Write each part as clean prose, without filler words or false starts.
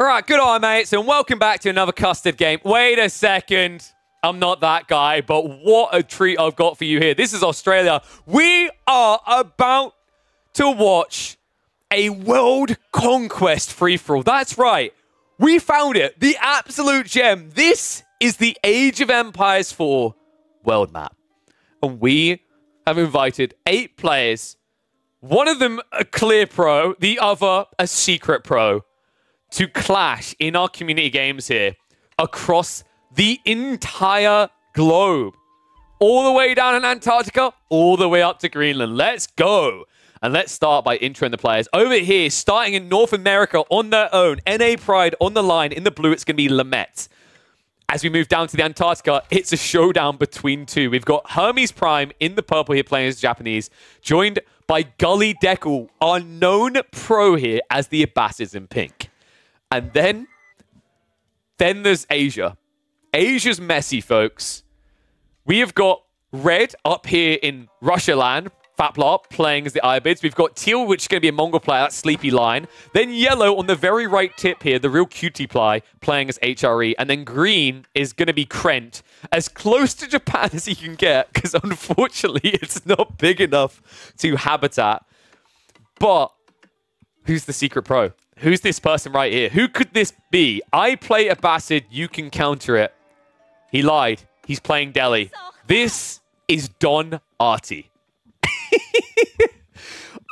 All right, good on, mates, and welcome back to another custard game. Wait a second. I'm not that guy, but what a treat I've got for you here. This is Australia. We are about to watch a world conquest free-for-all. That's right. We found it. The absolute gem. This is the Age of Empires 4 world map. And we have invited 8 players. One of them a clear pro, the other a secret pro, to clash in our community games here across the entire globe. All the way down in Antarctica, all the way up to Greenland. Let's go. And let's start by introing the players. Over here, starting in North America on their own. NA Pride on the line. In the blue, it's going to be Lamette. As we move down to the Antarctica, it's a showdown between two. We've got Hermes Prime in the purple here playing as Japanese, joined by Gully Deckle, our known pro here as the Abbasids in pink. And then there's Asia. Asia's messy, folks. We have got red up here in Russia land, Faplop playing as the Ayyubids. We've got teal, which is going to be a Mongol player, that's Sleepy Line. Then yellow on the very right tip here, the real cutie ply, playing as HRE. And then green is going to be Krent, as close to Japan as you can get, because unfortunately it's not big enough to habitat. But who's the secret pro? Who's this person right here? Who could this be? I play Abbasid, you can counter it. He lied. He's playing Delhi. This is Don Artie.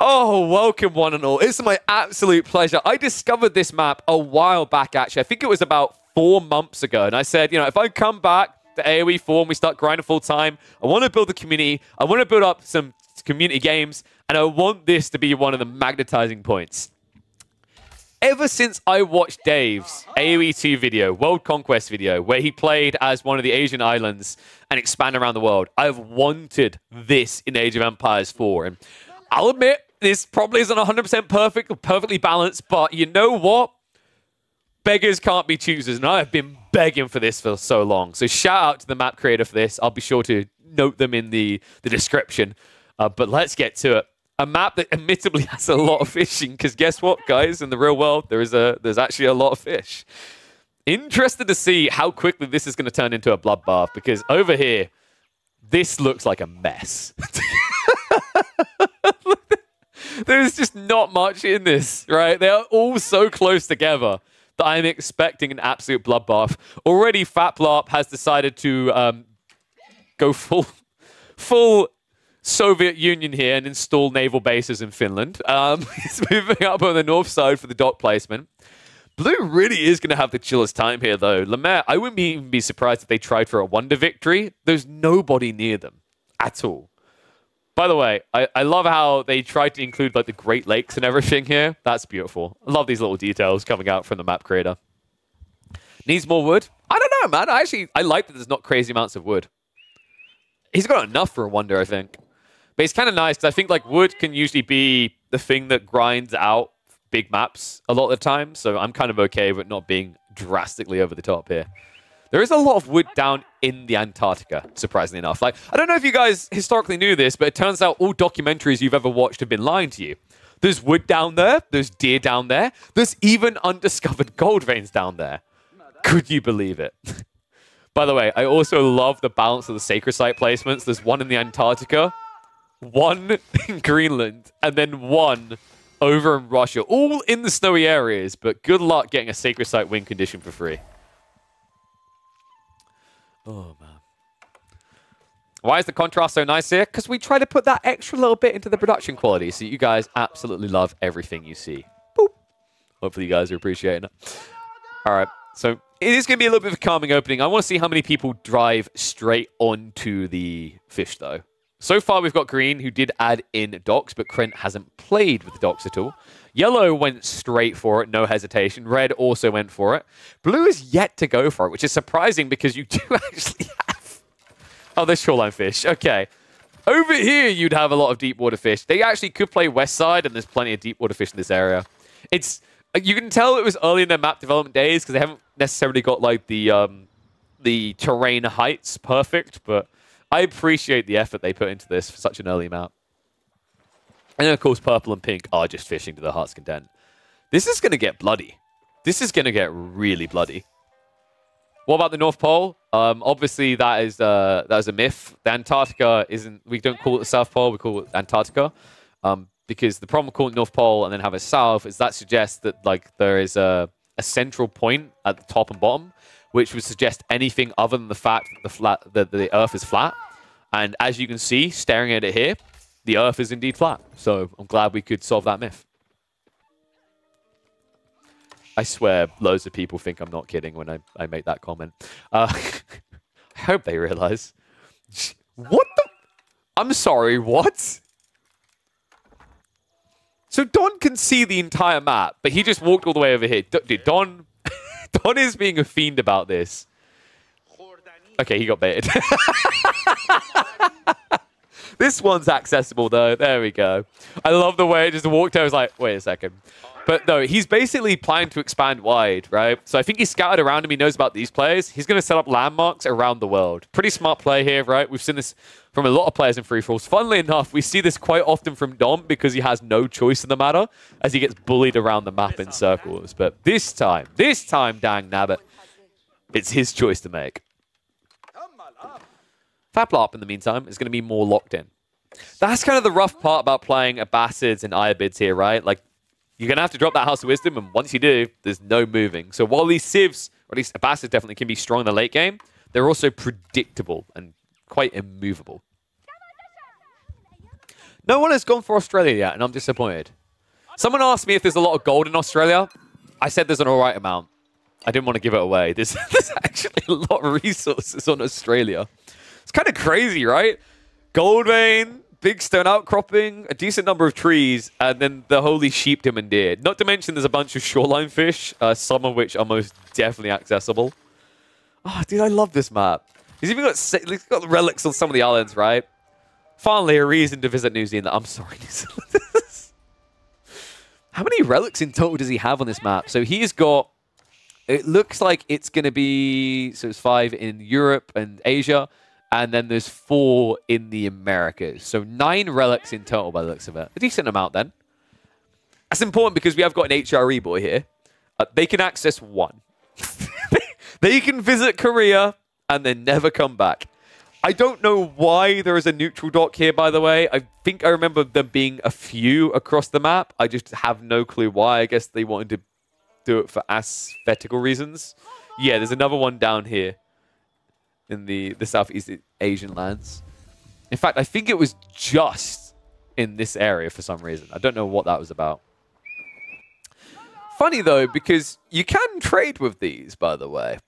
Oh, welcome one and all. It's my absolute pleasure. I discovered this map a while back, actually. I think it was about 4 months ago. And I said, you know, if I come back to AoE 4 and we start grinding full time, I want to build a community. I want to build up some community games. And I want this to be one of the magnetizing points. Ever since I watched Dave's AoE 2 video, World Conquest video, where he played as one of the Asian islands and expanded around the world, I've wanted this in Age of Empires 4. And I'll admit, this probably isn't 100% perfect or perfectly balanced, but you know what? Beggars can't be choosers, and I have been begging for this for so long. So shout out to the map creator for this. I'll be sure to note them in the description. But let's get to it. A map that admittedly has a lot of fishing, because guess what, guys? In the real world, there's actually a lot of fish. Interested to see how quickly this is going to turn into a bloodbath, because over here, this looks like a mess. There's just not much in this, right? They are all so close together that I'm expecting an absolute bloodbath. Already, Faplop has decided to go full Soviet Union here and install naval bases in Finland. He's moving up on the north side for the dock placement. Blue really is going to have the chillest time here, though. Lamette, I wouldn't even be surprised if they tried for a wonder victory. There's nobody near them at all. By the way, I love how they tried to include like the Great Lakes and everything here. That's beautiful. I love these little details coming out from the map creator. Needs more wood? I don't know, man. I like that there's not crazy amounts of wood. He's got enough for a wonder, I think. But it's kind of nice, because I think like wood can usually be the thing that grinds out big maps a lot of the time. So I'm kind of okay with not being drastically over the top here. There is a lot of wood down in the Antarctica, surprisingly enough. Like, I don't know if you guys historically knew this, but it turns out all documentaries you've ever watched have been lying to you. There's wood down there. There's deer down there. There's even undiscovered gold veins down there. Could you believe it? By the way, I also love the balance of the sacred site placements. There's one in the Antarctica, one in Greenland, and then one over in Russia. All in the snowy areas, but good luck getting a sacred site win condition for free. Oh, man. Why is the contrast so nice here? Because we try to put that extra little bit into the production quality so you guys absolutely love everything you see. Boop. Hopefully you guys are appreciating it. All right. So it is going to be a little bit of a calming opening. I want to see how many people drive straight onto the fish, though. So far, we've got green, who did add in docks, but Krent hasn't played with the docks at all. Yellow went straight for it, no hesitation. Red also went for it. Blue is yet to go for it, which is surprising because you do actually have... Oh, there's shoreline fish. Okay. Over here, you'd have a lot of deep water fish. They actually could play west side, and there's plenty of deep water fish in this area. It's... You can tell it was early in their map development days because they haven't necessarily got like the terrain heights perfect, but I appreciate the effort they put into this for such an early map. And then, of course, purple and pink are just fishing to their heart's content. This is going to get bloody. This is going to get really bloody. What about the North Pole? Obviously, that is a myth. The Antarctica isn't... We don't call it the South Pole. We call it Antarctica. Because the problem with calling it North Pole and then have it south is that suggests that like there is a central point at the top and bottom, which would suggest anything other than the fact that the Earth is flat. And as you can see, staring at it here, the Earth is indeed flat. So I'm glad we could solve that myth. I swear loads of people think I'm not kidding when I make that comment. I hope they realize. What the... I'm sorry, what? So Don can see the entire map, but he just walked all the way over here. Dude, Don is being a fiend about this. Okay, he got baited. This one's accessible, though. There we go. I love the way it just walked over. I was like, wait a second. But no, he's basically planning to expand wide, right? So I think he's scattered around him. He knows about these players. He's going to set up landmarks around the world. Pretty smart play here, right? We've seen this from a lot of players in free-for-alls. Funnily enough, we see this quite often from Dom because he has no choice in the matter as he gets bullied around the map in circles. But this time, dang nabbit, it's his choice to make. Fablarp, in the meantime, is going to be more locked in. That's kind of the rough part about playing Abbasids and Ayubids here, right? Like, you're going to have to drop that House of Wisdom, and once you do, there's no moving. So while these civs, or at least Abbasid definitely can be strong in the late game, they're also predictable and quite immovable. No one has gone for Australia yet, and I'm disappointed. Someone asked me if there's a lot of gold in Australia. I said there's an alright amount. I didn't want to give it away. There's actually a lot of resources on Australia. It's kind of crazy, right? Gold vein, big stone outcropping, a decent number of trees, and then the holy sheepdom and deer. Not to mention there's a bunch of shoreline fish, some of which are most definitely accessible. Oh, dude, I love this map. He's even got relics on some of the islands, right? Finally, a reason to visit New Zealand. I'm sorry, New Zealand. How many relics in total does he have on this map? So he's got... It looks like it's going to be... So it's 5 in Europe and Asia. And then there's 4 in the Americas. So 9 relics in total by the looks of it. A decent amount then. That's important because we have got an HRE boy here. They can access 1. They can visit Korea and then never come back. I don't know why there is a neutral dock here, by the way. I think I remember there being a few across the map. I just have no clue why. I guess they wanted to do it for aesthetical reasons. Yeah, there's another one down here in the Southeast Asian lands. In fact, I think it was just in this area for some reason. I don't know what that was about. Funny, though, because you can trade with these, by the way.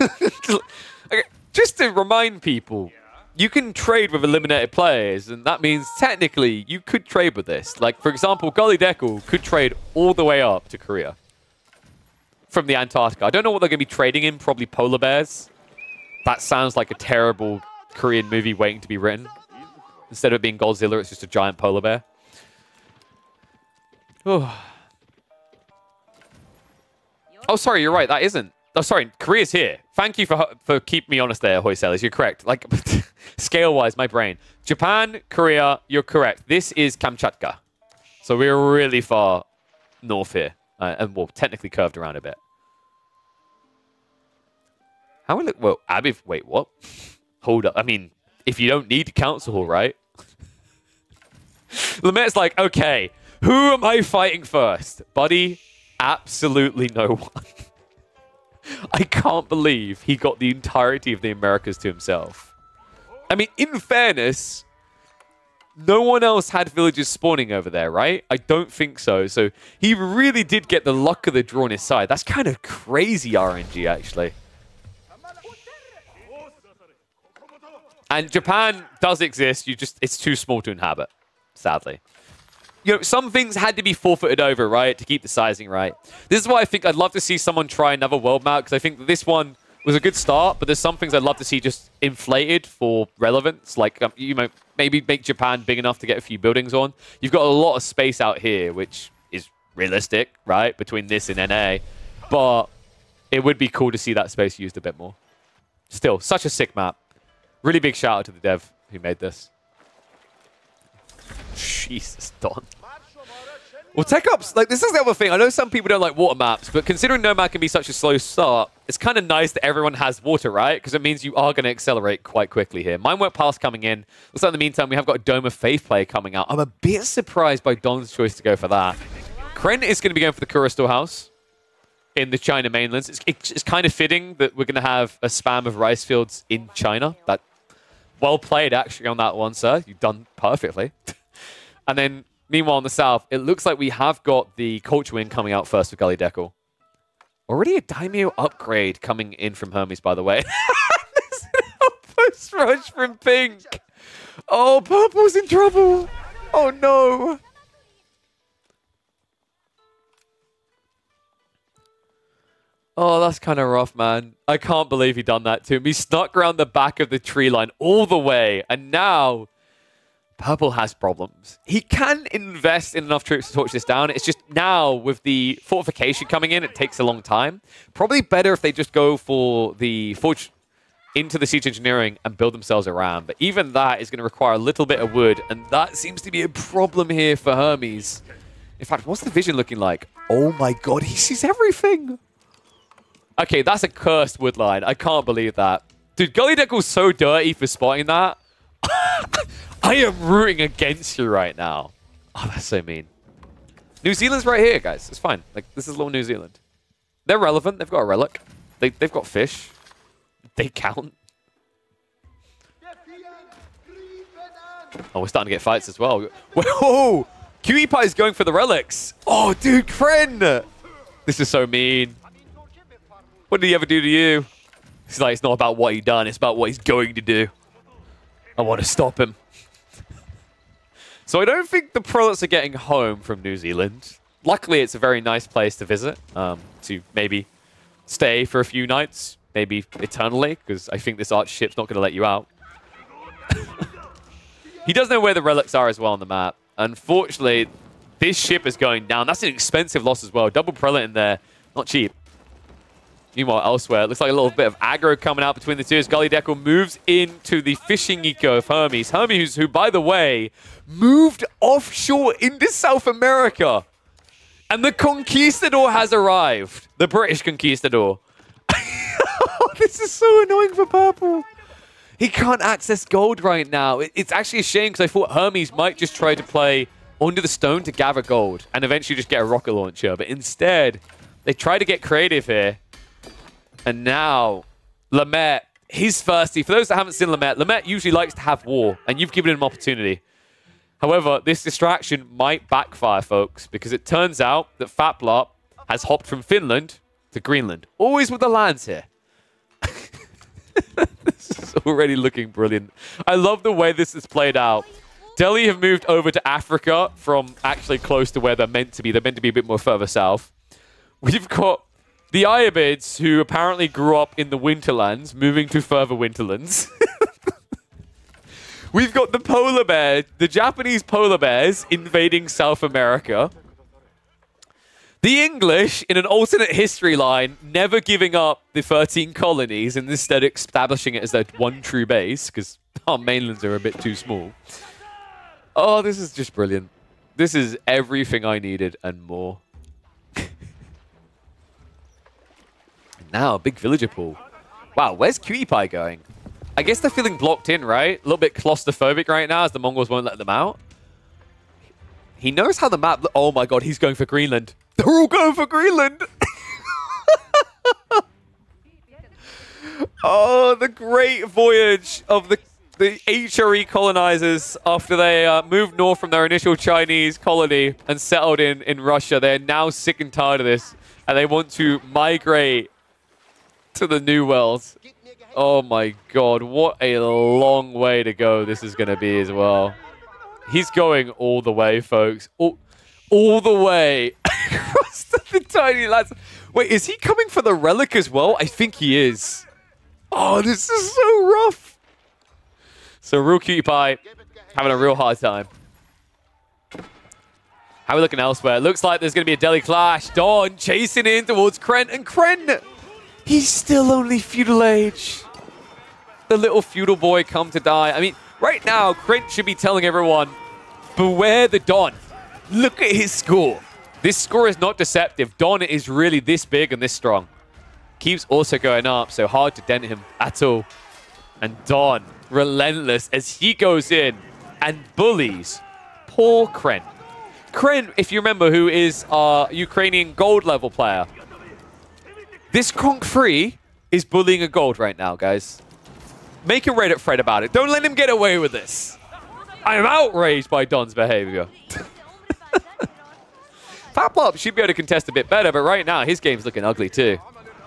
Okay, just to remind people, you can trade with eliminated players, and that means technically you could trade with this. Like, for example, Gully Deckle could trade all the way up to Korea from the Antarctica. I don't know what they're going to be trading in, probably polar bears. That sounds like a terrible Korean movie waiting to be written. Instead of it being Godzilla, it's just a giant polar bear. Oh, sorry, you're right. That isn't. Oh, sorry, Korea's here. Thank you for keeping me honest there, Hoysailers. You're correct. Like, scale-wise, my brain. Japan, Korea, you're correct. This is Kamchatka. So we're really far north here. And, well, technically curved around a bit. How will it... Well, Abby... Wait, what? Hold up. I mean, if you don't need a council hall, right? Lamette's like, okay, who am I fighting first? Buddy, absolutely no one. I can't believe he got the entirety of the Americas to himself. I mean, in fairness, no one else had villages spawning over there, right? I don't think so. So he really did get the luck of the draw on his side. That's kind of crazy RNG, actually. And Japan does exist. It's too small to inhabit, sadly. You know, some things had to be forfeited over, right, to keep the sizing right. This is why I think I'd love to see someone try another world map, because I think that this one was a good start, but there's some things I'd love to see just inflated for relevance. Like, you know, maybe make Japan big enough to get a few buildings on. You've got a lot of space out here, which is realistic, right, between this and NA. But it would be cool to see that space used a bit more. Still, such a sick map. Really big shout out to the dev who made this. Jesus, Don. Well, tech ups, like, this is the other thing. I know some people don't like water maps, but considering Nomad can be such a slow start, it's kind of nice that everyone has water, right? Because it means you are going to accelerate quite quickly here. Mine won't pass coming in. Looks like in the meantime, we have got a Dome of Faith player coming out. I'm a bit surprised by Don's choice to go for that. Kren is going to be going for the Kura Storehouse in the China mainlands. It's kind of fitting that we're going to have a spam of rice fields in China. That well played, actually, on that one, sir. You've done perfectly. And then, meanwhile, in the south, it looks like we have got the Culture Wind coming out first for Gully Deckle. Already a Daimyo upgrade coming in from Hermes, by the way. There's an outpost rush from Pink. Oh, Purple's in trouble. Oh, no. Oh, that's kind of rough, man. I can't believe he done that to him. He snuck around the back of the tree line all the way, and now Purple has problems. He can invest in enough troops to torch this down. It's just now, with the fortification coming in, it takes a long time. Probably better if they just go for the forge into the siege engineering and build themselves around. But even that is going to require a little bit of wood, and that seems to be a problem here for Hermes. In fact, what's the vision looking like? Oh my god, he sees everything! Okay, that's a cursed wood line. I can't believe that. Dude, Gully Deckle's so dirty for spotting that. I am rooting against you right now. Oh, that's so mean. New Zealand's right here, guys. It's fine. Like, this is little New Zealand. They're relevant. They've got a relic. They've got fish. They count. Oh, we're starting to get fights as well. Whoa! QE Pie is going for the relics. Oh, dude, Kren! This is so mean. What did he ever do to you? He's like, it's not about what he done, it's about what he's going to do. I want to stop him. So I don't think the prelates are getting home from New Zealand. Luckily, it's a very nice place to visit, to maybe stay for a few nights, maybe eternally, because I think this arch ship's not going to let you out. He does know where the relics are as well on the map. Unfortunately, this ship is going down. That's an expensive loss as well. Double prelate in there, not cheap. Meanwhile, elsewhere, it looks like a little bit of aggro coming out between the two as Gully Deckle moves into the fishing eco of Hermes. Hermes, who, by the way, moved offshore into South America. And the Conquistador has arrived. The British Conquistador. This is so annoying for Purple. He can't access gold right now. It's actually a shame because I thought Hermes might just try to play under the stone to gather gold and eventually just get a rocket launcher. But instead, they try to get creative here. And now, Lamette, he's thirsty. For those that haven't seen Lamette usually likes to have war, and you've given him opportunity. However, this distraction might backfire, folks, because it turns out that Fatblop has hopped from Finland to Greenland. Always with the lands here. This is already looking brilliant. I love the way this is played out. Delhi have moved over to Africa from actually close to where they're meant to be. They're meant to be a bit more further south. We've got the Ayyubids, who apparently grew up in the Winterlands, moving to further Winterlands. We've got the polar bear, the Japanese polar bears invading South America. The English, in an alternate history line, never giving up the 13 colonies and instead establishing it as their one true base, because our mainlands are a bit too small. Oh, this is just brilliant. This is everything I needed and more. Now, a big villager pool. Wow, where's Cutie Pie going? I guess they're feeling blocked in, right? A little bit claustrophobic right now as the Mongols won't let them out. He knows how the map... Oh my god, he's going for Greenland. They're all going for Greenland! Oh, the great voyage of the HRE colonizers after they moved north from their initial Chinese colony and settled in Russia. They're now sick and tired of this, and they want to migrate to the New World. Oh my god, what a long way to go this is going to be as well. He's going all the way, folks. All the way across the tiny lands. Wait, is he coming for the relic as well? I think he is. Oh, this is so rough. So real Cutie Pie having a real hard time. How are we looking elsewhere? It looks like there's going to be a Delhi clash. Dawn chasing in towards Kren. And Kren, he's still only feudal age. The little feudal boy come to die. I mean, right now, Kren should be telling everyone, beware the Dawn. Look at his score. This score is not deceptive. Don is really this big and this strong. Keeps also going up, so hard to dent him at all. And Don, relentless as he goes in and bullies poor Kren. Kren, if you remember, who is our Ukrainian gold level player. This Kronk 3 is bullying a gold right now, guys. Make a Reddit thread about it. Don't let him get away with this. I am outraged by Don's behavior. Faplop should be able to contest a bit better, but right now his game's looking ugly too.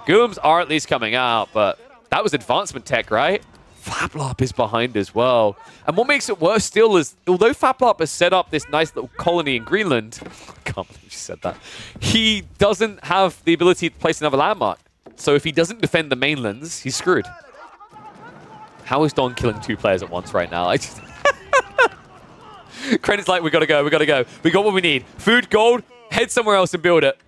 Gooms are at least coming out, but that was advancement tech, right? Faplop is behind as well. And what makes it worse still is, although Faplop has set up this nice little colony in Greenland, I can't believe she said that, he doesn't have the ability to place another landmark. So if he doesn't defend the mainlands, he's screwed. How is Don killing 2 players at once right now? Credit's like, we gotta go, we gotta go. We got what we need. Food, gold, head somewhere else and build it.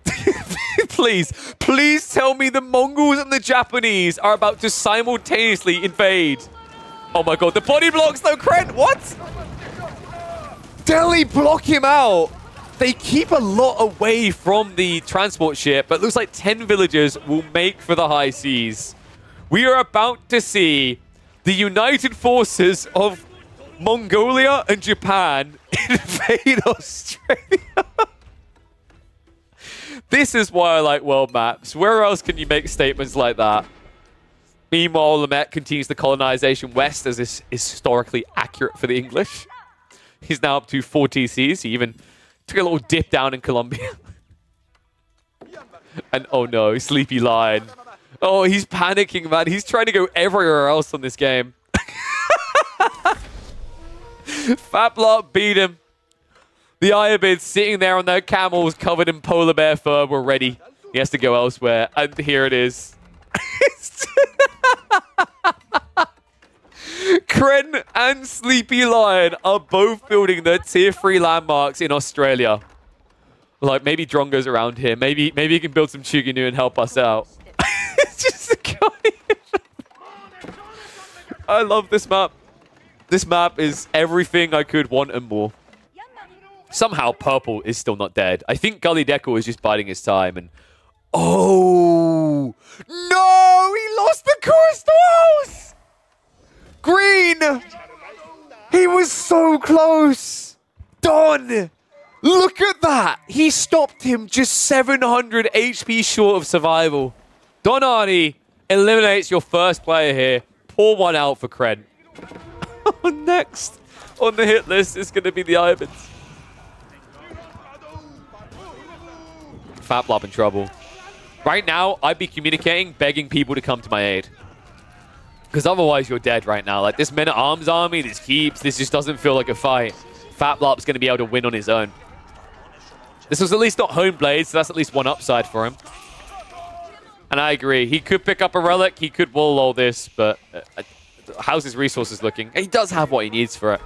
Please, please tell me the Mongols and the Japanese are about to simultaneously invade. Oh my god, the body blocks though, Krent, what? Delhi block him out. They keep a lot away from the transport ship, but it looks like 10 villagers will make for the high seas. We are about to see the united forces of Mongolia and Japan invade Australia. This is why I like world maps. Where else can you make statements like that? Meanwhile, Lamette continues the colonization west as is historically accurate for the English. He's now up to 4 TCs. He even took a little dip down in Colombia. And oh no, Sleepy Lion. Oh, he's panicking, man. He's trying to go everywhere else on this game. Faplop beat him. The Ayyubid sitting there on their camels covered in polar bear fur were ready. He has to go elsewhere. And here it is. Kren and Sleepy Lion are both building their tier 3 landmarks in Australia. Like, maybe Drongo's around here. Maybe he can build some Chuginu and help us out. It's just a guy. I love this map. This map is everything I could want and more. Somehow purple is still not dead. I think Gully Deco is just biding his time. And oh no, he lost the crystals. Green, he was so close. Don, look at that. He stopped him just 700 HP short of survival. Don Arnie eliminates your first player here. Pour one out for Kren. Next on the hit list is going to be the Ayubids. Faplop in trouble. Right now, I'd be communicating, begging people to come to my aid. Because otherwise, you're dead right now. Like, this men-at-arms army, this keeps, this just doesn't feel like a fight. Faplop's going to be able to win on his own. This was at least not home blade, so that's at least one upside for him. And I agree. He could pick up a relic. He could wall all this, but how's his resources looking? He does have what he needs for it.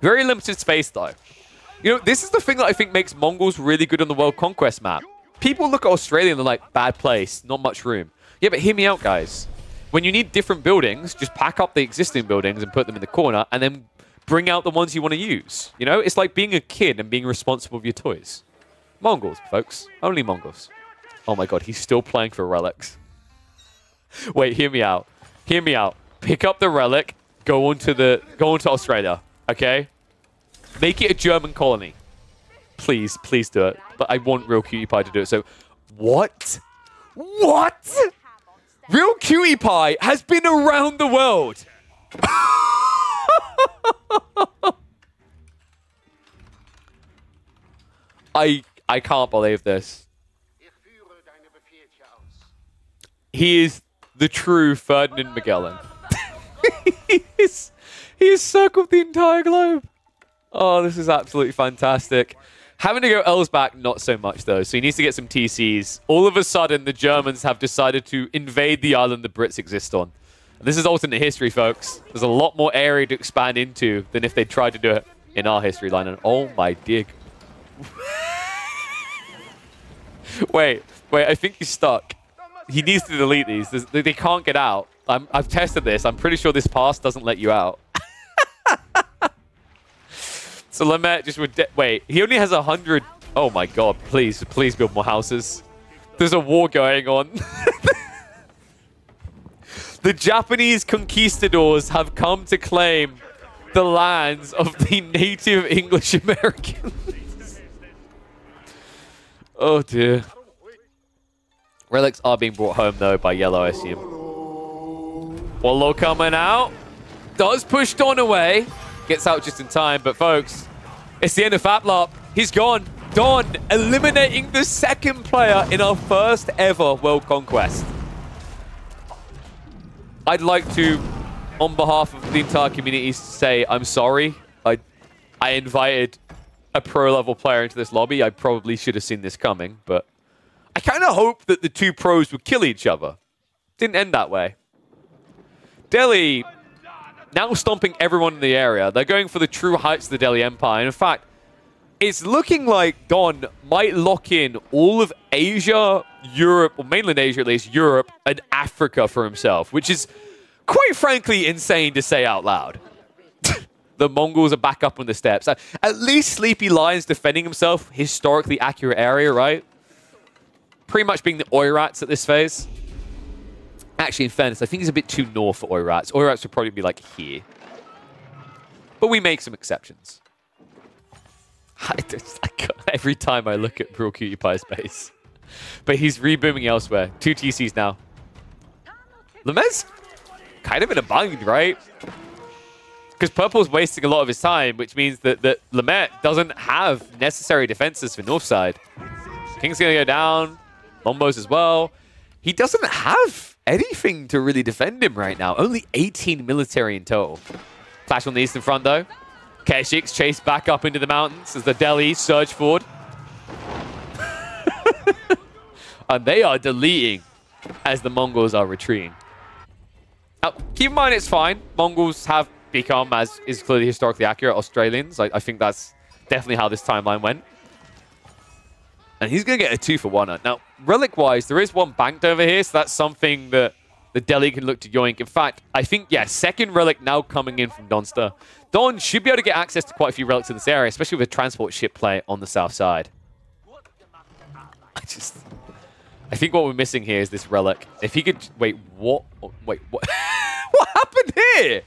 Very limited space, though. You know, this is the thing that I think makes Mongols really good on the World Conquest map. People look at Australia and they're like, bad place, not much room. Yeah, but hear me out, guys. When you need different buildings, just pack up the existing buildings and put them in the corner and then bring out the ones you want to use. You know, it's like being a kid and being responsible for your toys. Mongols, folks. Only Mongols. Oh my god, he's still playing for relics. Wait, hear me out. Hear me out. Pick up the relic, go on to Australia, okay? Make it a German colony. Please, please do it. But I want Real Cutie Pie to do it. So, what? What? Real Cutie Pie has been around the world. I can't believe this. He is the true Ferdinand Magellan. he has circled the entire globe. Oh, this is absolutely fantastic. Having to go Elsback, not so much, though. So he needs to get some TCs. All of a sudden, the Germans have decided to invade the island the Brits exist on. And this is alternate history, folks. There's a lot more area to expand into than if they tried to do it in our history line. And oh, my dig. Wait, I think he's stuck. He needs to delete these. They can't get out. I've tested this. I'm pretty sure this pass doesn't let you out. So Lamette just would... Wait, he only has 100 Oh my god, please, please build more houses. There's a war going on. The Japanese conquistadors have come to claim the lands of the native English Americans. Oh dear. Relics are being brought home though by Yellow, I assume. Wallow coming out. Does push Don away. Gets out just in time, but folks, it's the end of Faplop. He's gone. Don eliminating the second player in our first ever World Conquest. I'd like to, on behalf of the entire community, say I'm sorry. I invited a pro-level player into this lobby. I probably should have seen this coming, but I kind of hoped that the two pros would kill each other. Didn't end that way. Delhi now stomping everyone in the area. They're going for the true heights of the Delhi Empire. And in fact, it's looking like Don might lock in all of Asia, Europe, or mainland Asia at least, Europe, and Africa for himself, which is quite frankly insane to say out loud. The Mongols are back up on the steps. At least Sleepy Lion's defending himself, historically accurate area, right? Pretty much being the Oirats at this phase. Actually, in fairness, I think he's a bit too north for Oirats. Oirats would probably be like here. But we make some exceptions. Every time I look at Real Cutie Pie's base. But he's rebooming elsewhere. 2 TCs now. Lemez kind of in a bind, right? Because Purple's wasting a lot of his time, which means that Lemmet doesn't have necessary defenses for Northside. King's going to go down. Lombos as well. He doesn't have anything to really defend him right now. Only 18 military in total. Clash on the eastern front, though. Keshiks chase back up into the mountains as the Delhi surge forward. And they are deleting as the Mongols are retreating. Now, keep in mind it's fine. Mongols have become, as is clearly historically accurate, Australians. I think that's definitely how this timeline went. And he's going to get a 2-for-1. Now, relic-wise, there is one banked over here, so that's something that the Delhi can look to yoink. In fact, I think, yeah, second relic now coming in from Donster. Don should be able to get access to quite a few relics in this area, especially with a transport ship play on the south side. I think what we're missing here is this relic. If he could... Wait, what? Wait, what? What happened here?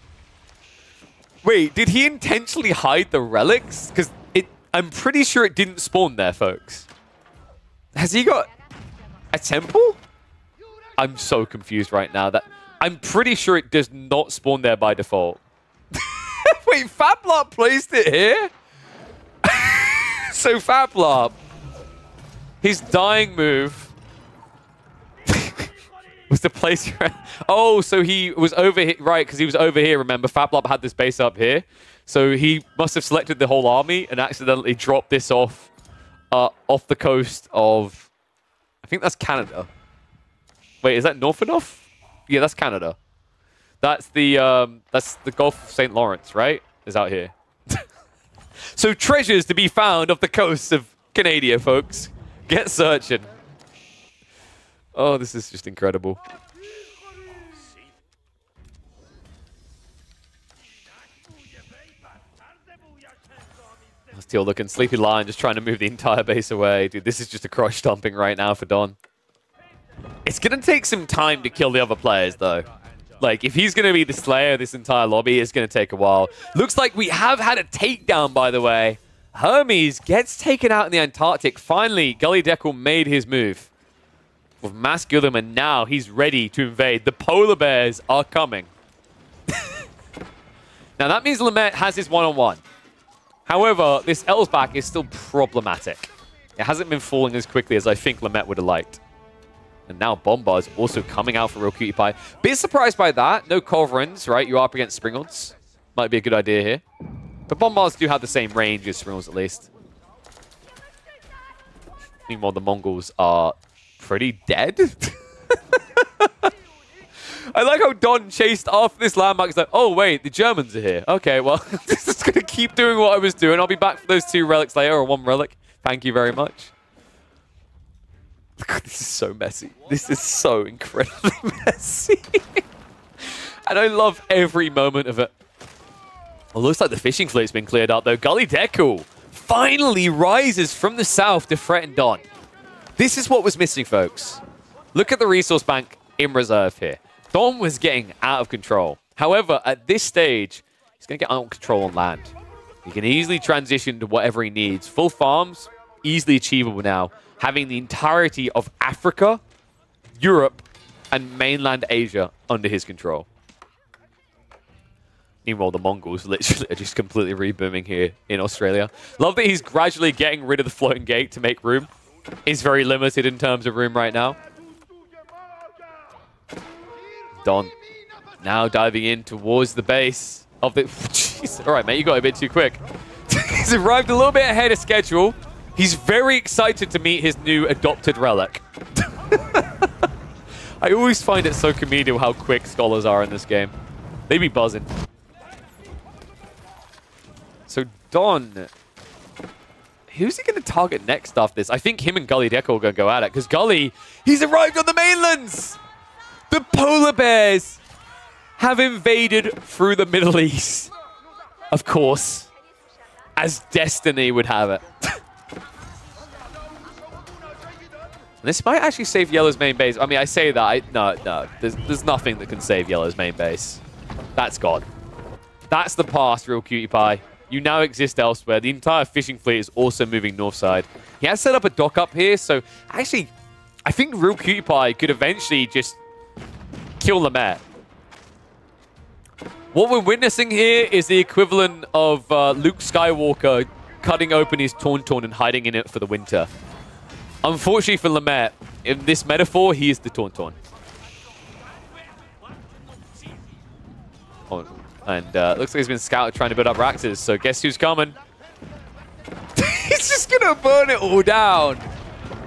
Wait, did he intentionally hide the relics? Because I'm pretty sure it didn't spawn there, folks. Has he got a temple? I'm so confused right now. I'm pretty sure it does not spawn there by default. Wait, Fablop placed it here? So Fablop, his dying move was the place... Oh, so he was over here. Right, because he was over here, remember? Fablop had this base up here. So he must have selected the whole army and accidentally dropped this off the coast of... I think that's Canada. Wait, is that north enough? Yeah, that's Canada. That's the Gulf of St. Lawrence, right? Is out here. So treasures to be found off the coast of Canada, folks. Get searching. Oh, this is just incredible. Still looking Sleepy Lion, just trying to move the entire base away. Dude, this is just a crush stomping right now for Don. It's going to take some time to kill the other players, though. Like, if he's going to be the slayer of this entire lobby, it's going to take a while. Looks like we have had a takedown, by the way. Hermes gets taken out in the Antarctic. Finally, Gully Deckle made his move with Masculum, and now he's ready to invade. The polar bears are coming. Now, that means Lemmet has his one-on-one. However, this Elsbach is still problematic. It hasn't been falling as quickly as I think Lemmet would have liked. And now Bomba is also coming out for Real Cutie Pie. Bit surprised by that. No Covrans, right? You are up against Springles. Might be a good idea here. But Bombas do have the same range as Springles, at least. Meanwhile, the Mongols are pretty dead. I like how Don chased off this landmark. He's like, oh, wait, the Germans are here. Okay, well, this is going to keep doing what I was doing. I'll be back for those 2 relics later, or 1 relic. Thank you very much. This is so messy. This is so incredibly messy. And I love every moment of it. It looks like the fishing fleet's been cleared up, though. Gully Deckle finally rises from the south to threaten Don. This is what was missing, folks. Look at the resource bank in reserve here. Don was getting out of control. However, at this stage, he's going to get out of control on land. He can easily transition to whatever he needs. Full farms, easily achievable now. Having the entirety of Africa, Europe, and mainland Asia under his control. Meanwhile, the Mongols literally are just completely rebooming here in Australia. Love that he's gradually getting rid of the floating gate to make room. He's very limited in terms of room right now. Don now diving in towards the base of the... Jeez. All right, mate, you got a bit too quick. He's arrived a little bit ahead of schedule. He's very excited to meet his new adopted relic. I always find it so comedic how quick scholars are in this game. They be buzzing. So Don, who's he going to target next after this? I think him and Gully Deco are going to go at it, because Gully, he's arrived on the mainlands! The polar bears have invaded through the Middle East. Of course, as destiny would have it. This might actually save Yellow's main base. I mean, I say that. No. There's nothing that can save Yellow's main base. That's gone. That's the past, Real Cutie Pie. You now exist elsewhere. The entire fishing fleet is also moving northside. He has set up a dock up here, so actually, I think Real Cutie Pie could eventually just kill Lemmet. What we're witnessing here is the equivalent of Luke Skywalker cutting open his Tauntaun and hiding in it for the winter. Unfortunately for Lemmet, in this metaphor, he is the Tauntaun. Oh, and looks like he's been scouted trying to build up Raxes, so guess who's coming? He's just going to burn it all down.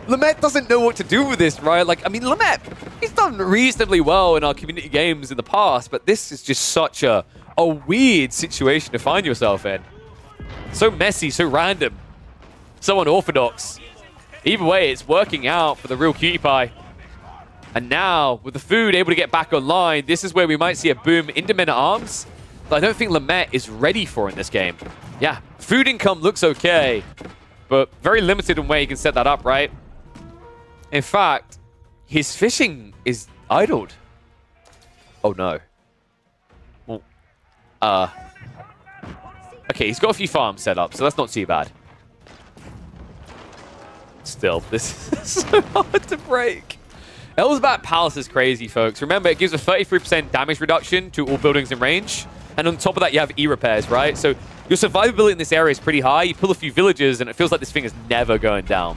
Lemmet doesn't know what to do with this, right? Like, I mean, Lemmet, he's done reasonably well in our community games in the past, but this is just such a weird situation to find yourself in. So messy, so random, so unorthodox. Either way, it's working out for the Real Cutie Pie. And now, with the food able to get back online, this is where we might see a boom into Men-at-Arms that I don't think Lemmet is ready for in this game. Yeah, food income looks okay, but very limited in where he can set that up, right? In fact, his fishing is idled. Oh, no. Well, okay, he's got a few farms set up, so that's not too bad. Still, this is so hard to break. Elsbat Palace is crazy, folks. Remember, it gives a 33% damage reduction to all buildings in range. And on top of that, you have E-repairs, right? So your survivability in this area is pretty high. You pull a few villages, and it feels like this thing is never going down.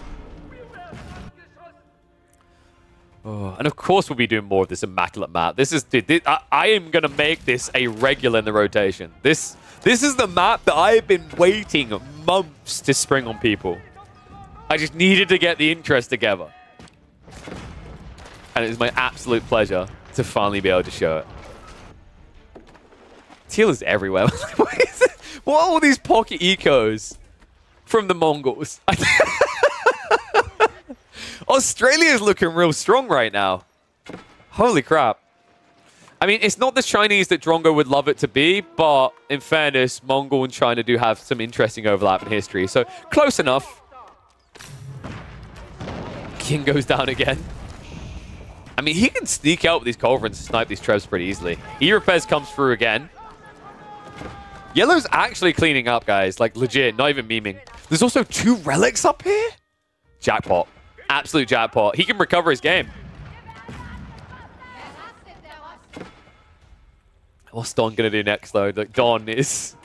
Oh, and of course, we'll be doing more of this immaculate map. This is, dude, I am going to make this a regular in the rotation. This is the map that I have been waiting months to spring on people. I just needed to get the interest together. And it is my absolute pleasure to finally be able to show it. Teal is everywhere. What are all these pocket ecos from the Mongols? Australia is looking real strong right now. Holy crap. I mean, it's not the Chinese that Drongo would love it to be, but in fairness, Mongol and China do have some interesting overlap in history. So close enough. King goes down again. I mean, he can sneak out with these culverins and snipe these trebs pretty easily. E-repairs comes through again. Yellow's actually cleaning up, guys. Like, legit, not even memeing. There's also 2 relics up here? Jackpot. Absolute jackpot. He can recover his game. What's Don going to do next, though? Like, Don is...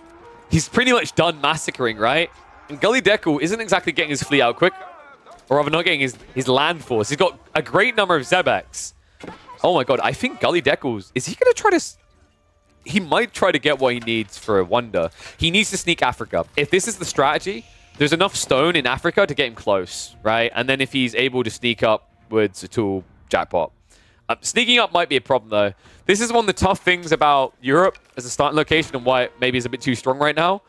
He's pretty much done massacring, right? And Gully Deco isn't exactly getting his fleet out quick. Or rather, not getting his land force. He's got a great number of Zebex. Oh my god, I think Gully Deco's... Is he going to try to... He might try to get what he needs for a wonder. He needs to sneak Africa. If this is the strategy, there's enough stone in Africa to get him close, right? And then if he's able to sneak upwards at all, jackpot. Sneaking up might be a problem, though. This is one of the tough things about Europe as a starting location and why it maybe is a bit too strong right now.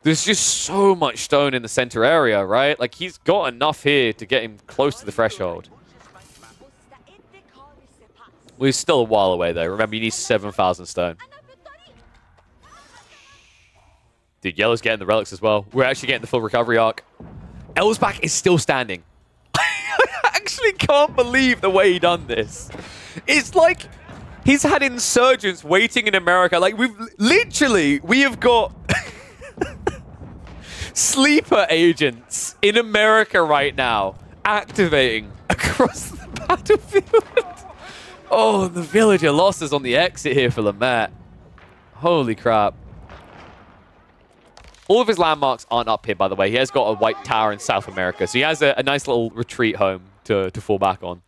There's just so much stone in the center area, right? Like, he's got enough here to get him close to the threshold. We're still a while away, though. Remember, you need 7,000 stone. Dude, yellow's getting the relics as well. We're actually getting the full recovery arc. Elsbach is still standing. I actually can't believe the way he done this. It's like he's had insurgents waiting in America. Like, we have got sleeper agents in America right now activating across the battlefield. Oh, the villager lost us on the exit here for Lamette. Holy crap. All of his landmarks aren't up here, by the way. He has got a white tower in South America, so he has a nice little retreat home to fall back on.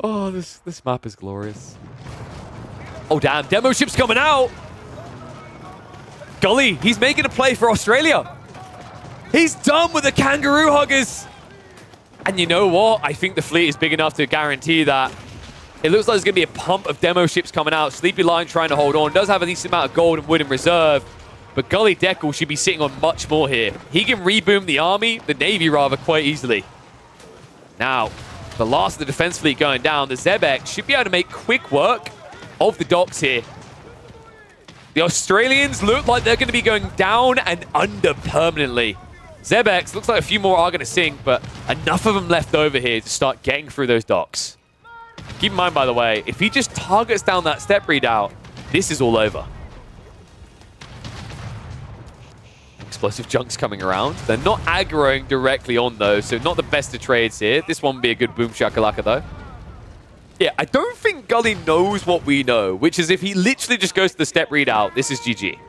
Oh, this map is glorious. Oh, damn. Demo ship's coming out. Golly, he's making a play for Australia. He's done with the kangaroo huggers. And you know what? I think the fleet is big enough to guarantee that. It looks like there's going to be a pump of demo ships coming out. Sleepy Lion trying to hold on. Does have a decent amount of gold and wood in reserve. But Gully Deckle should be sitting on much more here. He can reboom the army, the navy rather, quite easily. Now, the last of the defense fleet going down, the Zebek should be able to make quick work of the docks here. The Australians look like they're going to be going down and under permanently. Zebex looks like a few more are going to sink, but enough of them left over here to start getting through those docks. Keep in mind, by the way, if he just targets down that step redoubt, this is all over. Explosive junks coming around. They're not aggroing directly on those, so not the best of trades here. This one would be a good boom shakalaka, though. Yeah, I don't think Gully knows what we know, which is if he literally just goes to the step redoubt, this is GG.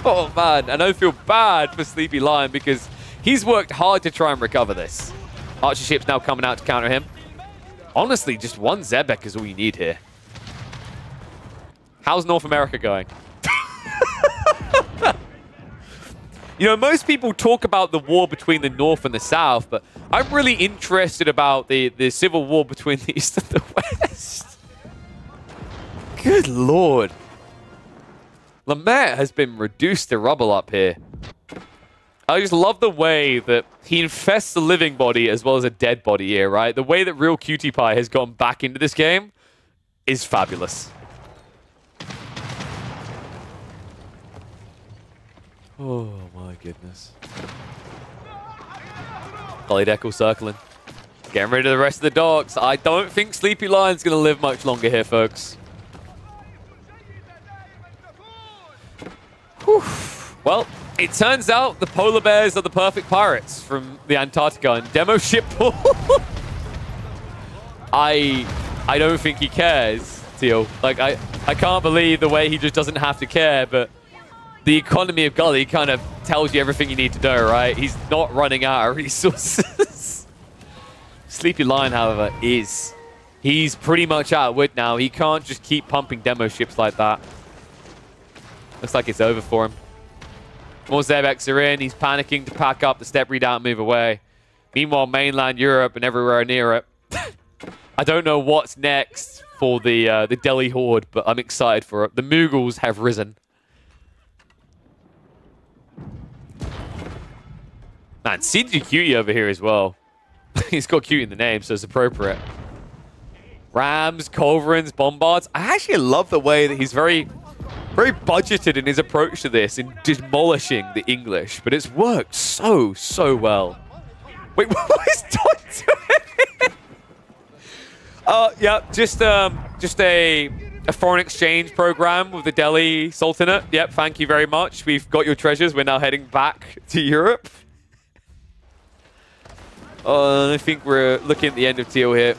Oh, man. And I feel bad for Sleepy Lion because he's worked hard to try and recover this. Archer ship's now coming out to counter him. Honestly, just one Zebek is all you need here. How's North America going? You know, most people talk about the war between the North and the South, but I'm really interested about the civil war between the East and the West. Good Lord. Lamette has been reduced to rubble up here. I just love the way that he infests a living body as well as a dead body here, right? The way that Real Cutie Pie has gone back into this game is fabulous. Oh my goodness. Golly Deckle circling. Getting rid of the rest of the docks. I don't think Sleepy Lion's going to live much longer here, folks. Whew. Well, it turns out the polar bears are the perfect pirates from the Antarctica and demo ship pool. I don't think he cares, Teal. Like, I can't believe the way he just doesn't have to care, but the economy of Gully kind of tells you everything you need to know, right? He's not running out of resources. Sleepy Lion, however, is. He's pretty much out of wood now. He can't just keep pumping demo ships like that. Looks like it's over for him. More Zebeks are in. He's panicking to pack up the step redoubt and move away. Meanwhile, mainland Europe and everywhere near it. I don't know what's next for the Delhi Horde, but I'm excited for it. The Mughals have risen. Man, CG Cutie over here as well. He's got Cutie in the name, so it's appropriate. Rams, Culverins, Bombards. I actually love the way that he's very budgeted in his approach to this, in demolishing the English. But it's worked so well. Wait, what is Don doing? Yeah, just a foreign exchange program with the Delhi Sultanate. Yep, thank you very much. We've got your treasures. We're now heading back to Europe. I think we're looking at the end of Teal here.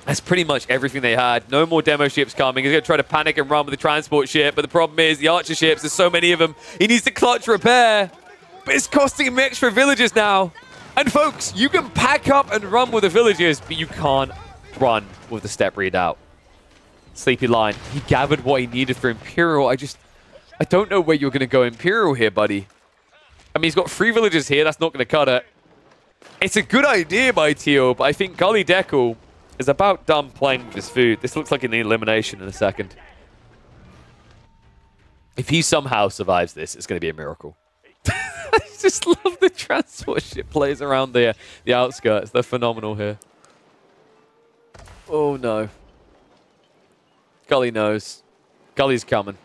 That's pretty much everything they had. No more demo ships coming. He's going to try to panic and run with the transport ship, but the problem is the archer ships, there's so many of them. He needs to clutch repair, but it's costing him extra villagers now. And folks, you can pack up and run with the villagers, but you can't run with the step redoubt. Sleepy Lion, he gathered what he needed for Imperial. I don't know where you're going to go Imperial here, buddy. I mean, he's got 3 villagers here. That's not going to cut it. It's a good idea by Teal, but I think Gully Deckle is about done playing with his food. This looks like an elimination in a second. If he somehow survives this, it's going to be a miracle. I just love the transport ship plays around the outskirts. They're phenomenal here. Oh, no. Gully knows. Gully's coming.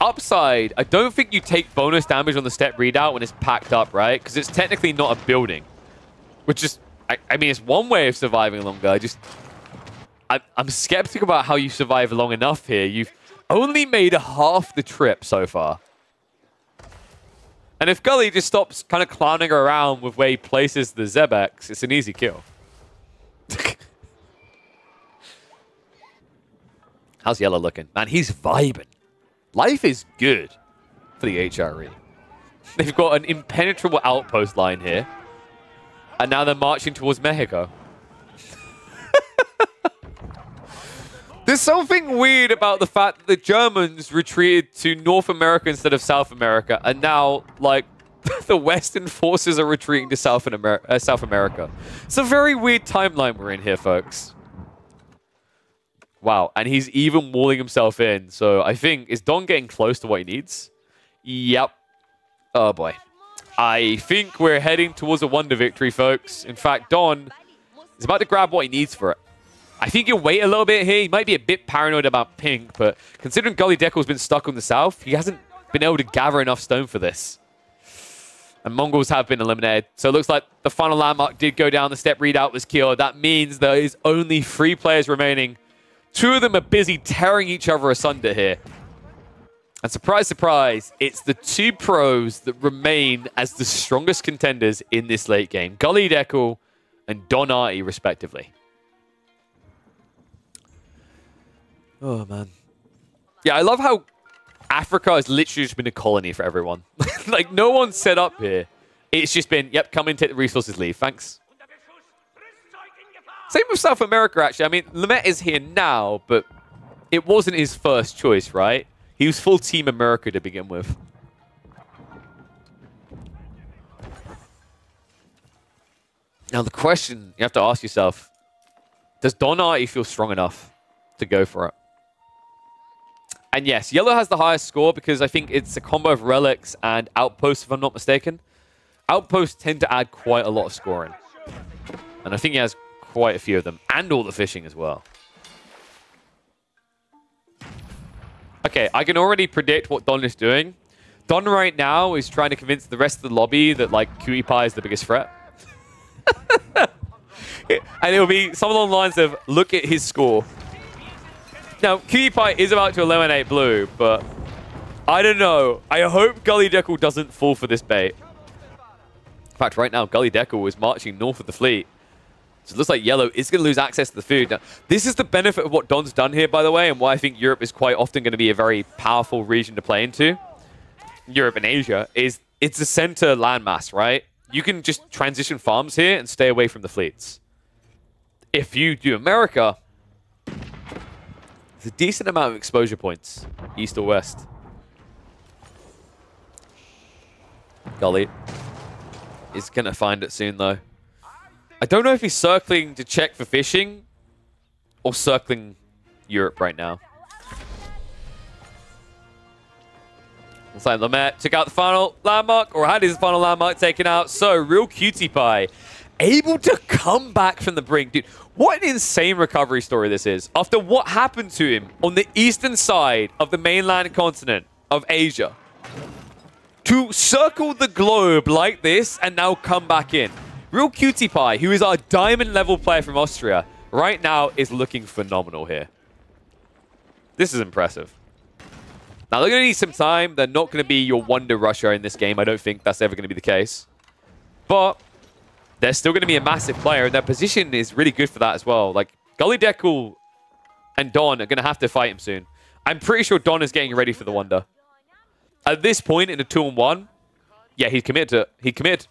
upside, I don't think you take bonus damage on the step readout when it's packed up, right? Because it's technically not a building. Which is, I mean, it's one way of surviving longer. I'm skeptical about how you survive long enough here. You've only made half the trip so far. And if Gully just stops kind of clowning around with where he places the Zebex, it's an easy kill. How's Yellow looking? Man, he's vibing. Life is good for the HRE. They've got an impenetrable outpost line here. And now they're marching towards Mexico. There's something weird about the fact that the Germans retreated to North America instead of South America. And now, like, the Western forces are retreating to South America. It's a very weird timeline we're in here, folks. Wow, and he's even walling himself in. So I think, is Don getting close to what he needs? Yep. Oh, boy. I think we're heading towards a wonder victory, folks. In fact, Don is about to grab what he needs for it. I think he'll wait a little bit here. He might be a bit paranoid about pink, but considering Gully Deckel's been stuck on the south, he hasn't been able to gather enough stone for this. And Mongols have been eliminated. So it looks like the final landmark did go down. The step readout was killed. That means there is only 3 players remaining. 2 of them are busy tearing each other asunder here. And surprise, surprise, it's the 2 pros that remain as the strongest contenders in this late game. Gully Deckel and Don Artie, respectively. Oh, man. Yeah, I love how Africa has literally just been a colony for everyone. Like, no one's set up here. It's just been, yep, come in, take the resources, leave. Thanks. Same with South America, actually. I mean, Lamette is here now, but it wasn't his first choice, right? He was full Team America to begin with. Now, the question you have to ask yourself, does Don Artie feel strong enough to go for it? And yes, Yellow has the highest score because I think it's a combo of relics and outposts, if I'm not mistaken. Outposts tend to add quite a lot of scoring. And I think he has quite a few of them, and all the fishing as well. Okay, I can already predict what Don is doing. Don right now is trying to convince the rest of the lobby that, like, Cutie Pie is the biggest threat. And it'll be something along the lines of, look at his score. Now, Cutie Pie is about to eliminate Blue, but I don't know. I hope Gully Deckel doesn't fall for this bait. In fact, right now, Gully Deckel is marching north of the fleet. So it looks like Yellow is going to lose access to the food. Now, this is the benefit of what Don's done here, by the way, and why I think Europe is quite often going to be a very powerful region to play into. Europe and Asia is it's a center landmass, right? You can just transition farms here and stay away from the fleets. If you do America, there's a decent amount of exposure points, east or west. Gully is going to find it soon, though. I don't know if he's circling to check for fishing or circling Europe right now. Looks like Lamette took out the final landmark, or had his final landmark taken out. So, real Cutie Pie able to come back from the brink. Dude, what an insane recovery story this is. After what happened to him on the eastern side of the mainland continent of Asia. To circle the globe like this and now come back in. Real Cutie Pie, who is our diamond level player from Austria, right now is looking phenomenal here. This is impressive. Now, they're going to need some time. They're not going to be your wonder rusher in this game. I don't think that's ever going to be the case. But they're still going to be a massive player, and their position is really good for that as well. Like, Gully Deckel and Don are going to have to fight him soon. I'm pretty sure Don is getting ready for the wonder. At this point in a 2-on-1, yeah, he's committed to it. He committed.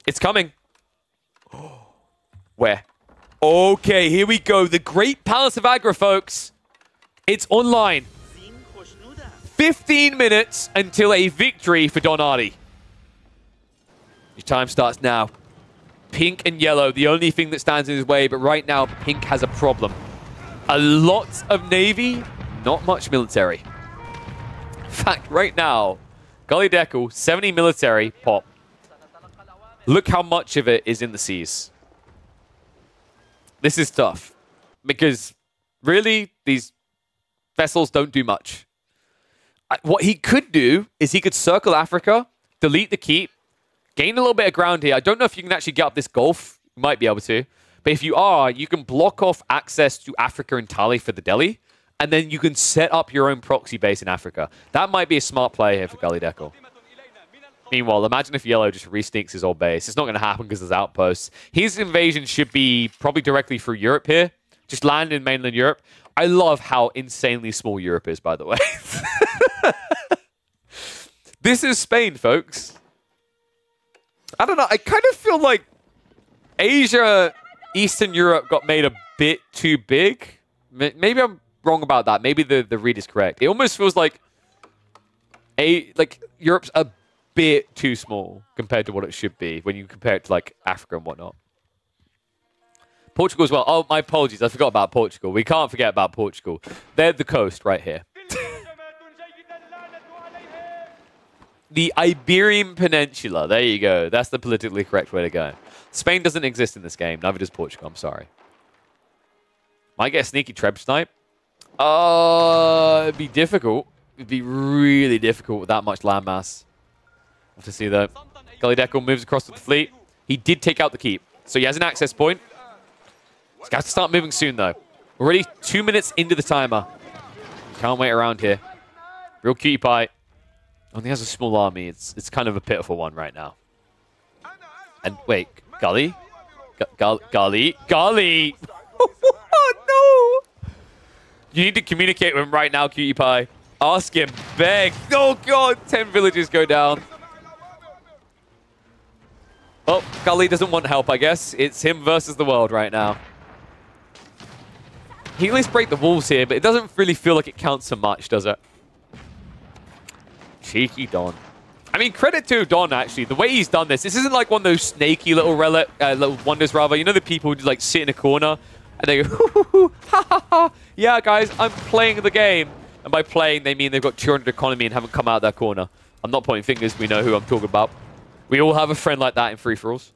It's coming. Where? Okay, here we go. The Great Palace of Agra, folks. It's online. 15 minutes until a victory for Don Artie. Your time starts now. Pink and yellow, the only thing that stands in his way, but right now, Pink has a problem. A lot of navy, not much military. In fact, right now, Gully Deckel, 70 military, pop. Look how much of it is in the seas. This is tough. Because, really, these vessels don't do much. What he could do is he could circle Africa, delete the keep, gain a little bit of ground here. I don't know if you can actually get up this gulf. You might be able to. But if you are, you can block off access to Africa entirely for the Delhi, and then you can set up your own proxy base in Africa. That might be a smart play here for Gully Deckle. Meanwhile, imagine if Yellow just re-sneaks his old base. It's not going to happen because there's outposts. His invasion should be probably directly through Europe here. Just land in mainland Europe. I love how insanely small Europe is, by the way. This is Spain, folks. I don't know. I kind of feel like Asia, Eastern Europe got made a bit too big. Maybe I'm wrong about that. Maybe the read is correct. It almost feels like Europe's a bit too small compared to what it should be when you compare it to like Africa and whatnot. Portugal as well. Oh, my apologies. I forgot about Portugal. We can't forget about Portugal. They're the coast right here. The Iberian Peninsula. There you go. That's the politically correct way to go. Spain doesn't exist in this game. Neither does Portugal. I'm sorry. Might get a sneaky Treb snipe. It'd be difficult. It'd be really difficult with that much landmass. Have to see though. Gully Deckle moves across with the fleet. He did take out the keep, so he has an access point. He's got to start moving soon though. Already 2 minutes into the timer. Can't wait around here. Real cutie pie. Only has a small army. It's kind of a pitiful one right now. And wait, Gully? Gully? Gully! Oh, no! You need to communicate with him right now, cutie pie. Ask him. Beg. Oh, God. 10 villages go down. Oh, Gully doesn't want help, I guess. It's him versus the world right now. He at least break the walls here, but it doesn't really feel like it counts so much, does it? Cheeky Don. I mean, credit to Don, actually. The way he's done this isn't like one of those snaky little little wonders, rather. You know the people who just, like, sit in a corner and they go, ha, ha, ha. Yeah, guys, I'm playing the game. And by playing, they mean they've got 200 economy and haven't come out of their corner. I'm not pointing fingers. We know who I'm talking about. We all have a friend like that in free-for-alls.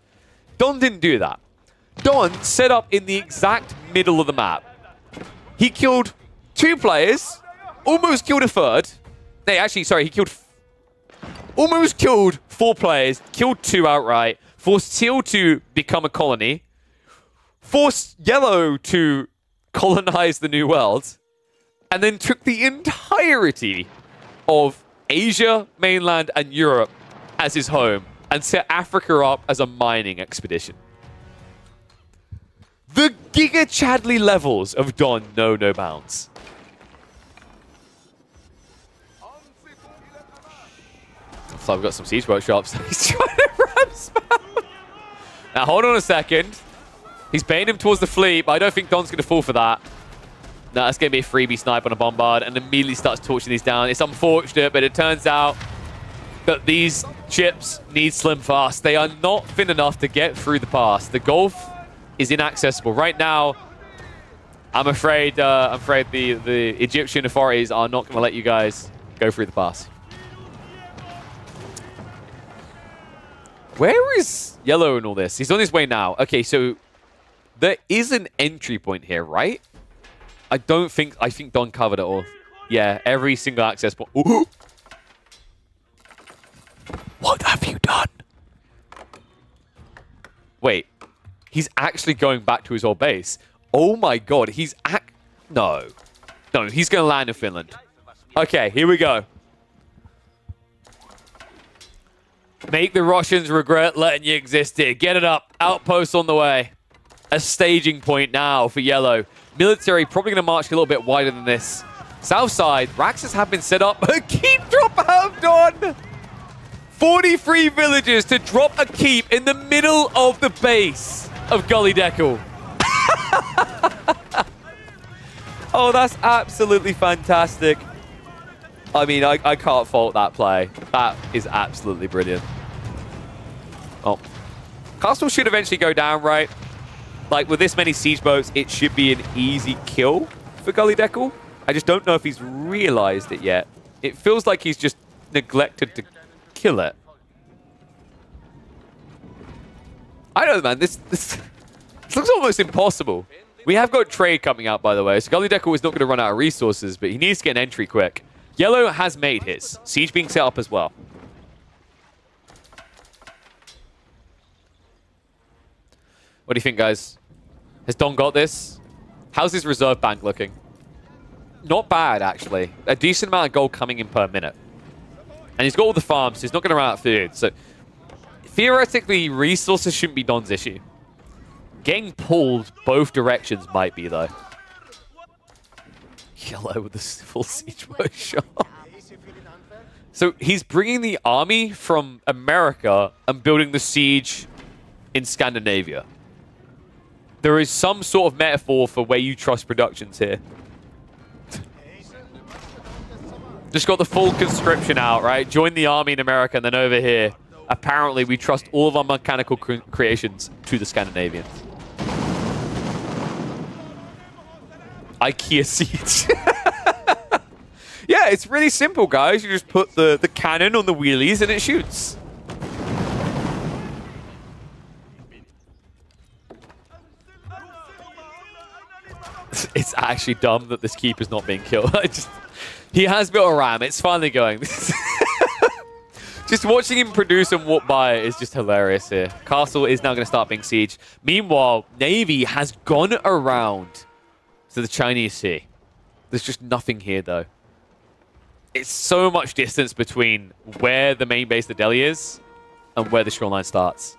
Don didn't do that. Don set up in the exact middle of the map. He killed 2 players, almost killed a third. No, actually, sorry, he killed... almost killed 4 players, killed 2 outright, forced Teal to become a colony, forced Yellow to colonize the New World, and then took the entirety of Asia, mainland, and Europe as his home, and set Africa up as a mining expedition. The Giga Chadley levels of Don know no bounds. So I've got some siege workshops. He's trying to ram spam. Now hold on a second. He's baiting him towards the fleet, but I don't think Don's going to fall for that. No, that's going to be a freebie snipe on a bombard, and immediately starts torching these down. It's unfortunate, but it turns out that these ships need slim fast. They are not thin enough to get through the pass. The Gulf is inaccessible. Right now, I'm afraid the Egyptian authorities are not going to let you guys go through the pass. Where is Yellow in all this? He's on his way now. Okay, so there is an entry point here, right? I think Don covered it all. Yeah, every single access point. Ooh. What have you done? Wait. He's actually going back to his old base. Oh my god, No. No, he's going to land in Finland. Okay, here we go. Make the Russians regret letting you exist here. Get it up. Outposts on the way. A staging point now for Yellow. Military probably going to march a little bit wider than this. South side, Raxus have been set up. A keep drop out of Don. 43 villages to drop a keep in the middle of the base of Gully Deckle. Oh, that's absolutely fantastic. I mean, I can't fault that play. That is absolutely brilliant. Oh. Castle should eventually go down, right? Like, with this many siege boats, it should be an easy kill for Gully Deckle. I just don't know if he's realized it yet. It feels like he's just neglected to kill it. I don't know, man. This looks almost impossible. We have got trade coming out, by the way. So Gully Deckle is not going to run out of resources, but he needs to get an entry quick. Yellow has made his. Siege being set up as well. What do you think, guys? Has Don got this? How's his reserve bank looking? Not bad, actually. A decent amount of gold coming in per minute. And he's got all the farms, so he's not going to run out of food. So, theoretically, resources shouldn't be Don's issue. Getting pulled both directions might be, though. Yellow with the full siege motion. So, he's bringing the army from America and building the siege in Scandinavia. There is some sort of metaphor for where you trust productions here. Just got the full conscription out, right? Join the army in America, and then over here, apparently we trust all of our mechanical creations to the Scandinavians. IKEA siege. Yeah, it's really simple, guys. You just put the cannon on the wheelies and it shoots. It's actually dumb that this keeper's not being killed. He has built a ram. It's finally going. Just watching him produce and walk by is just hilarious here. Castle is now going to start being sieged. Meanwhile, Navy has gone around to the Chinese Sea. There's just nothing here, though. It's so much distance between where the main base of Delhi is and where the shoreline starts.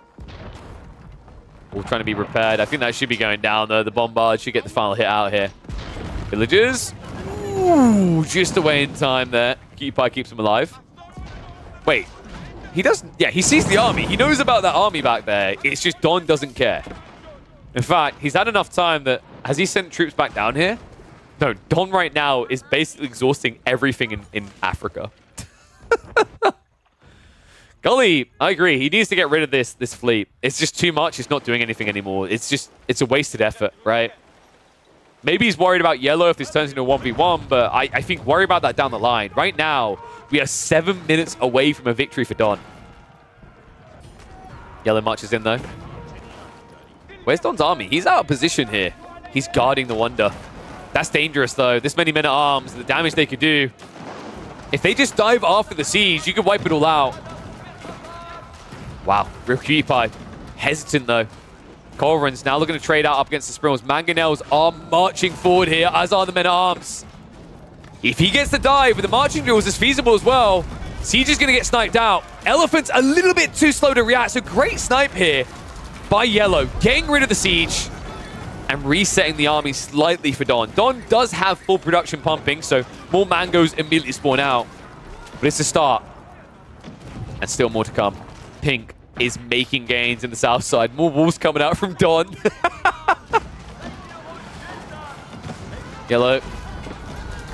All trying to be repaired. I think that should be going down, though. The bombard should get the final hit out here. Villagers. Ooh, just away in time there. Cutie Pie keeps him alive. Wait. He doesn't... Yeah, he sees the army. He knows about that army back there. It's just Don doesn't care. In fact, he's had enough time that... Has he sent troops back down here? No, Don right now is basically exhausting everything in Africa. Gully, I agree. He needs to get rid of this fleet. It's just too much. It's not doing anything anymore. It's a wasted effort, right? Maybe he's worried about yellow if this turns into a 1v1, but I think worry about that down the line. Right now, we are 7 minutes away from a victory for Don. Yellow marches in, though. Where's Don's army? He's out of position here. He's guarding the Wonder. That's dangerous, though. This many men-at-arms, the damage they could do. If they just dive after the siege, you could wipe it all out. Wow, real cutie pie. Hesitant, though. Corvin's now looking to trade out up against the Sprills. Mangonels are marching forward here, as are the men-at-arms. If he gets the dive, but the marching drills is feasible as well, Siege is going to get sniped out. Elephant's a little bit too slow to react, so great snipe here by Yellow. Getting rid of the Siege and resetting the army slightly for Don. Don does have full production pumping, so more mangoes immediately spawn out. But it's a start. And still more to come. Pink is making gains in the south side. More wolves coming out from Don. Yellow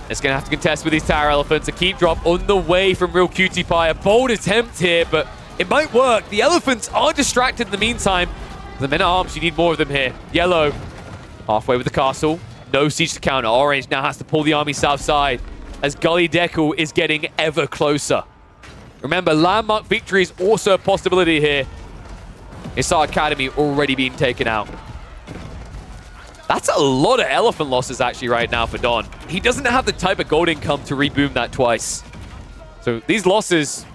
is going to have to contest with these tower elephants. A keep drop on the way from Real Cutie Pie. A bold attempt here, but it might work. The elephants are distracted in the meantime. The men-at-arms, you need more of them here. Yellow, halfway with the castle. No siege to counter. Orange now has to pull the army south side as Gully Deckle is getting ever closer. Remember, landmark victory is also a possibility here. Isar Academy already being taken out. That's a lot of elephant losses actually right now for Don. He doesn't have the type of gold income to reboom that twice. So these losses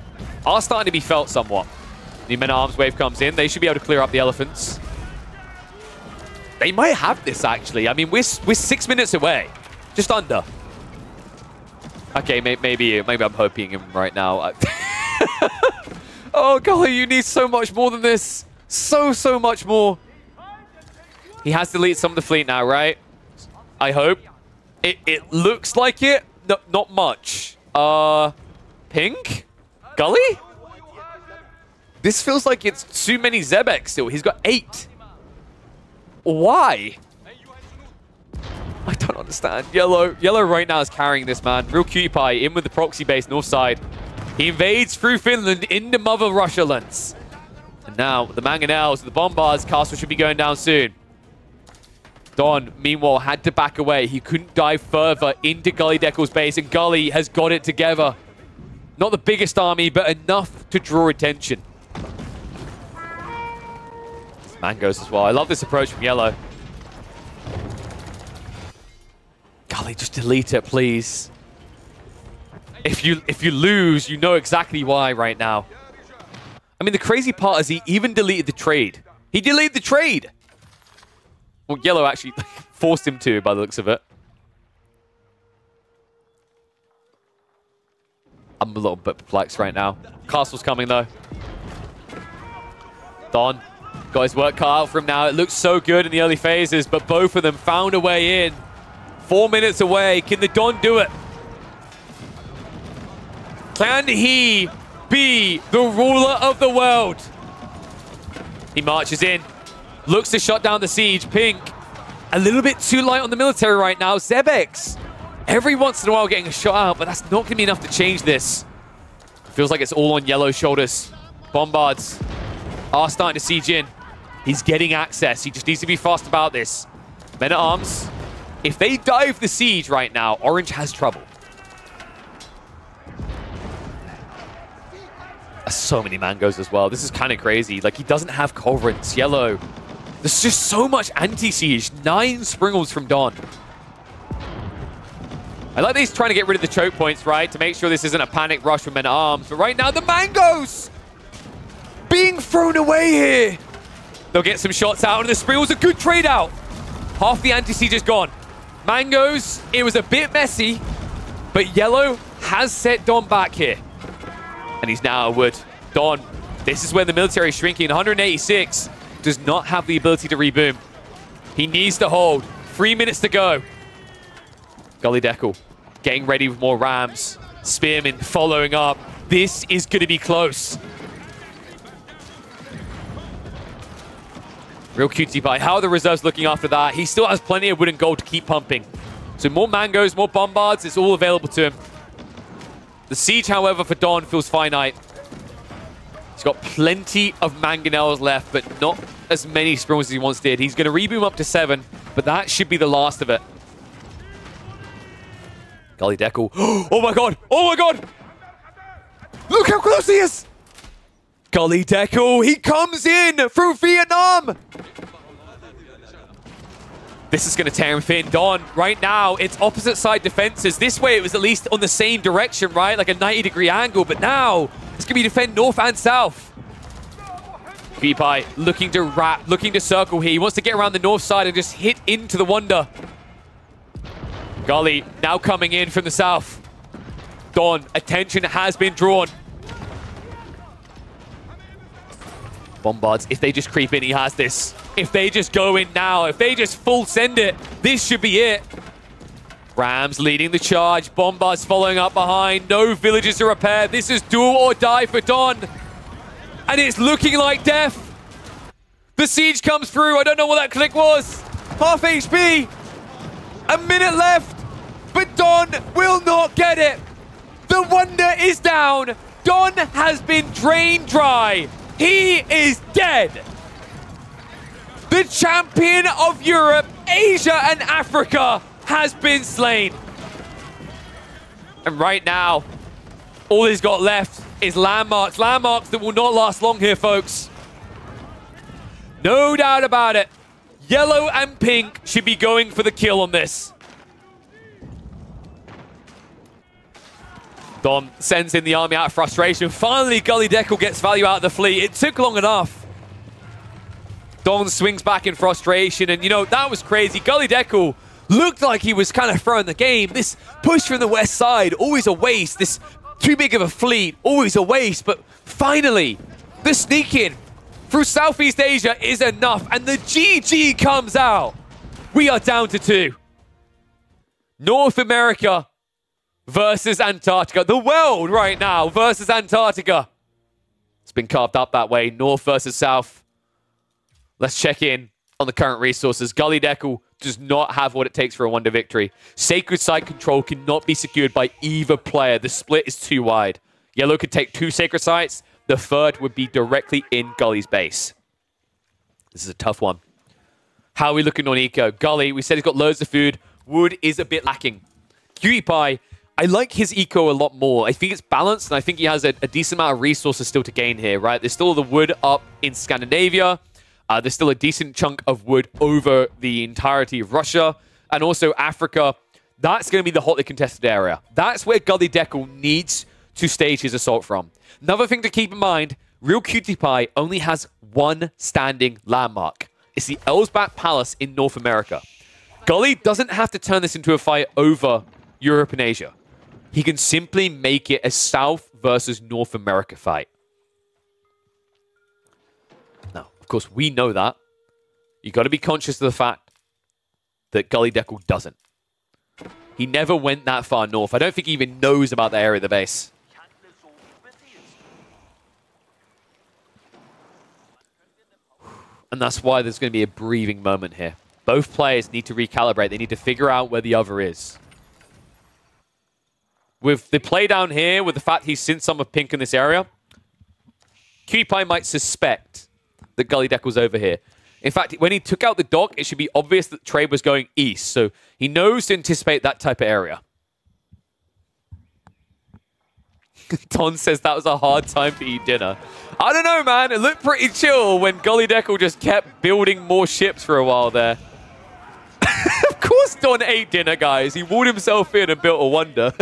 are starting to be felt somewhat. The men-at-arms wave comes in. They should be able to clear up the elephants. They might have this actually. I mean, we're 6 minutes away. Just under. Okay, maybe I'm hoping him right now. Oh, golly, you need so much more than this. So much more. He has deleted some of the fleet now, right? I hope. It looks like it. No, not much. Pink? Gully? This feels like it's too many Zebek still. He's got 8. Why? I don't understand. Yellow right now is carrying this, man. Real Cutie Pie in with the proxy base north side. He invades through Finland into Mother Russia lands. And now the Mangonels, the Bombards castle should be going down soon. Don, meanwhile, had to back away. He couldn't dive further into Gully Deckle's base, and Gully has got it together. Not the biggest army, but enough to draw attention. Mangoes as well. I love this approach from Yellow. Gully, just delete it, please. If you lose, you know exactly why right now. I mean, the crazy part is he even deleted the trade. He deleted the trade! Well, Yellow actually forced him to, by the looks of it. I'm a little bit perplexed right now. Castle's coming, though. Don got his work cut out for him now. It looks so good in the early phases, but both of them found a way in. 4 minutes away. Can the Don do it? Can he be the ruler of the world? He marches in. Looks to shut down the siege. Pink, a little bit too light on the military right now. Zebex, every once in a while getting a shot out, but that's not going to be enough to change this. Feels like it's all on Yellow's shoulders. Bombards are starting to siege in. He's getting access. He just needs to be fast about this. Men-at-Arms, if they dive the siege right now, Orange has trouble. So many mangoes as well. This is kind of crazy. Like, he doesn't have culverins. Yellow. There's just so much anti-siege. 9 Springles from Don. I like that he's trying to get rid of the choke points, right? To make sure this isn't a panic rush from Men-at-Arms. But right now, the mangoes being thrown away here. They'll get some shots out, and the Springles a good trade out. Half the anti-siege is gone. Mangoes, it was a bit messy, but Yellow has set Don back here. And he's now a wood. Don, this is where the military is shrinking. 186 does not have the ability to reboom. He needs to hold. 3 minutes to go. Gully Deckle getting ready with more rams. Spearman following up. This is going to be close. Real cutesy pie. How are the reserves looking after that? He still has plenty of wood and gold to keep pumping. So more mangoes, more bombards. It's all available to him. The siege, however, for Don feels finite. He's got plenty of mangonels left, but not as many Springles as he once did. He's going to reboom up to 7, but that should be the last of it. Gully Deckle. Oh my god! Oh my god! Look how close he is! Gully Deckle, he comes in through Vietnam! This is going to tear him thin. Don, right now, it's opposite side defenses. This way, it was at least on the same direction, right? Like a 90-degree angle. But now, it's going to be defend north and south. Pie looking to wrap, looking to circle here. He wants to get around the north side and just hit into the Wonder. Gully now coming in from the south. Don, attention has been drawn. Bombards, if they just creep in, he has this. If they just go in now, if they just full send it, this should be it. Rams leading the charge. Bombards following up behind. No villages to repair. This is do or die for Don. And it's looking like death. The siege comes through. I don't know what that click was. Half HP. A minute left. But Don will not get it. The Wonder is down. Don has been drained dry. He is dead. The champion of Europe, Asia, and Africa has been slain. And right now, all he's got left is landmarks. Landmarks that will not last long here, folks. No doubt about it. Yellow and pink should be going for the kill on this. Don sends in the army out of frustration. Finally, Gully Deckle gets value out of the fleet. It took long enough. Don swings back in frustration, and you know, that was crazy. Gully Deckle looked like he was kind of throwing the game. This push from the west side, always a waste. This too big of a fleet, always a waste. But finally, the sneak in through Southeast Asia is enough, and the GG comes out. We are down to 2. North America versus Antarctica. The world right now versus Antarctica. It's been carved up that way. North versus South. Let's check in on the current resources. Gully Deckle does not have what it takes for a Wonder victory. Sacred Site control cannot be secured by either player. The split is too wide. Yellow could take 2 Sacred Sites. The third would be directly in Gully's base. This is a tough one. How are we looking on eco? Gully, we said he's got loads of food. Wood is a bit lacking. Cutie Pie, I like his eco a lot more. I think it's balanced, and I think he has a decent amount of resources still to gain here, right? There's still the wood up in Scandinavia. There's still a decent chunk of wood over the entirety of Russia. And also Africa, That's going to be the hotly contested area. That's where Gully Deckle needs to stage his assault from. Another thing to keep in mind, Real Cutie Pie only has one standing landmark. It's the Elsbach Palace in North America. Gully doesn't have to turn this into a fight over Europe and Asia. He can simply make it a South versus North America fight. Now, of course, we know that. You've got to be conscious of the fact that Gully Deckle doesn't. He never went that far north. I don't think he even knows about the area of the base. And that's why there's going to be a breathing moment here. Both players need to recalibrate. They need to figure out where the other is. With the play down here, with the fact he's seen some of pink in this area, Cutie Pie might suspect that Gully Deckle's over here. In fact, when he took out the dock, it should be obvious that trade was going east. So he knows to anticipate that type of area. Ton says that was a hard time to eat dinner. I don't know, man. It looked pretty chill when Gully Deckle just kept building more ships for a while there. Of course Don ate dinner, guys. He walled himself in and built a wonder.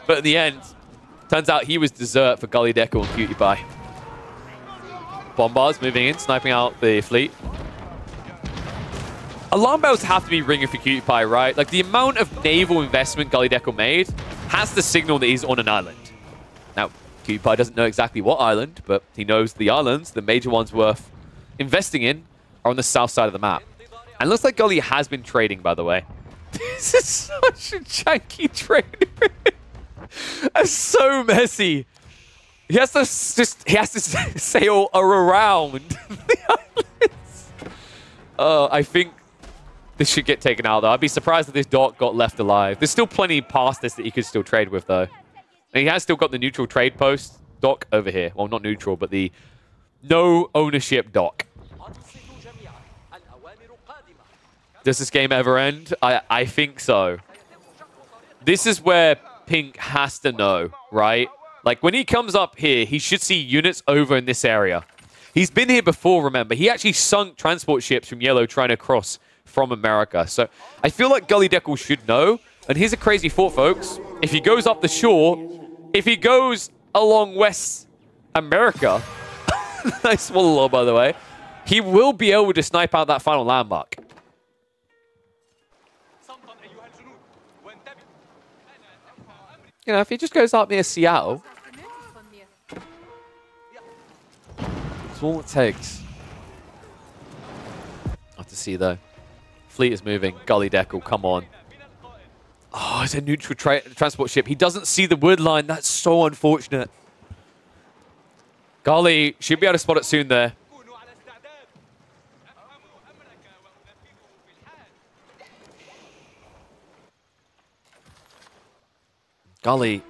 But in the end, turns out he was dessert for Gully Deckle and Cutie Pie. Bombards moving in, sniping out the fleet. Alarm bells have to be ringing for Cutie Pie, right? Like, the amount of naval investment Gully Deckle made has to signal that he's on an island. Now, Cutie Pie doesn't know exactly what island, but he knows the islands, the major ones worth investing in, are on the south side of the map. And it looks like Gully has been trading, by the way. This is such a janky trade. It's so messy. He has to sail around the islands. I think this should get taken out, though. I'd be surprised if this dock got left alive. There's still plenty past this that he could still trade with, though. And he has still got the neutral trade post dock over here. Well, not neutral, but the no ownership dock. Does this game ever end? I think so. This is where Pink has to know, right? Like, when he comes up here, he should see units over in this area. He's been here before, remember. He actually sunk transport ships from Yellow trying to cross from America. So I feel like Gully Deckle should know. And here's a crazy thought, folks. If he goes up the shore, if he goes along West America, nice swallow, by the way, he will be able to snipe out that final landmark. You know, if he just goes up near Seattle, that's all it takes. I have to see, though. Fleet is moving. Gully Deckle, come on. Oh, it's a neutral transport ship. He doesn't see the wood line. That's so unfortunate. Gully should be able to spot it soon there. Gully,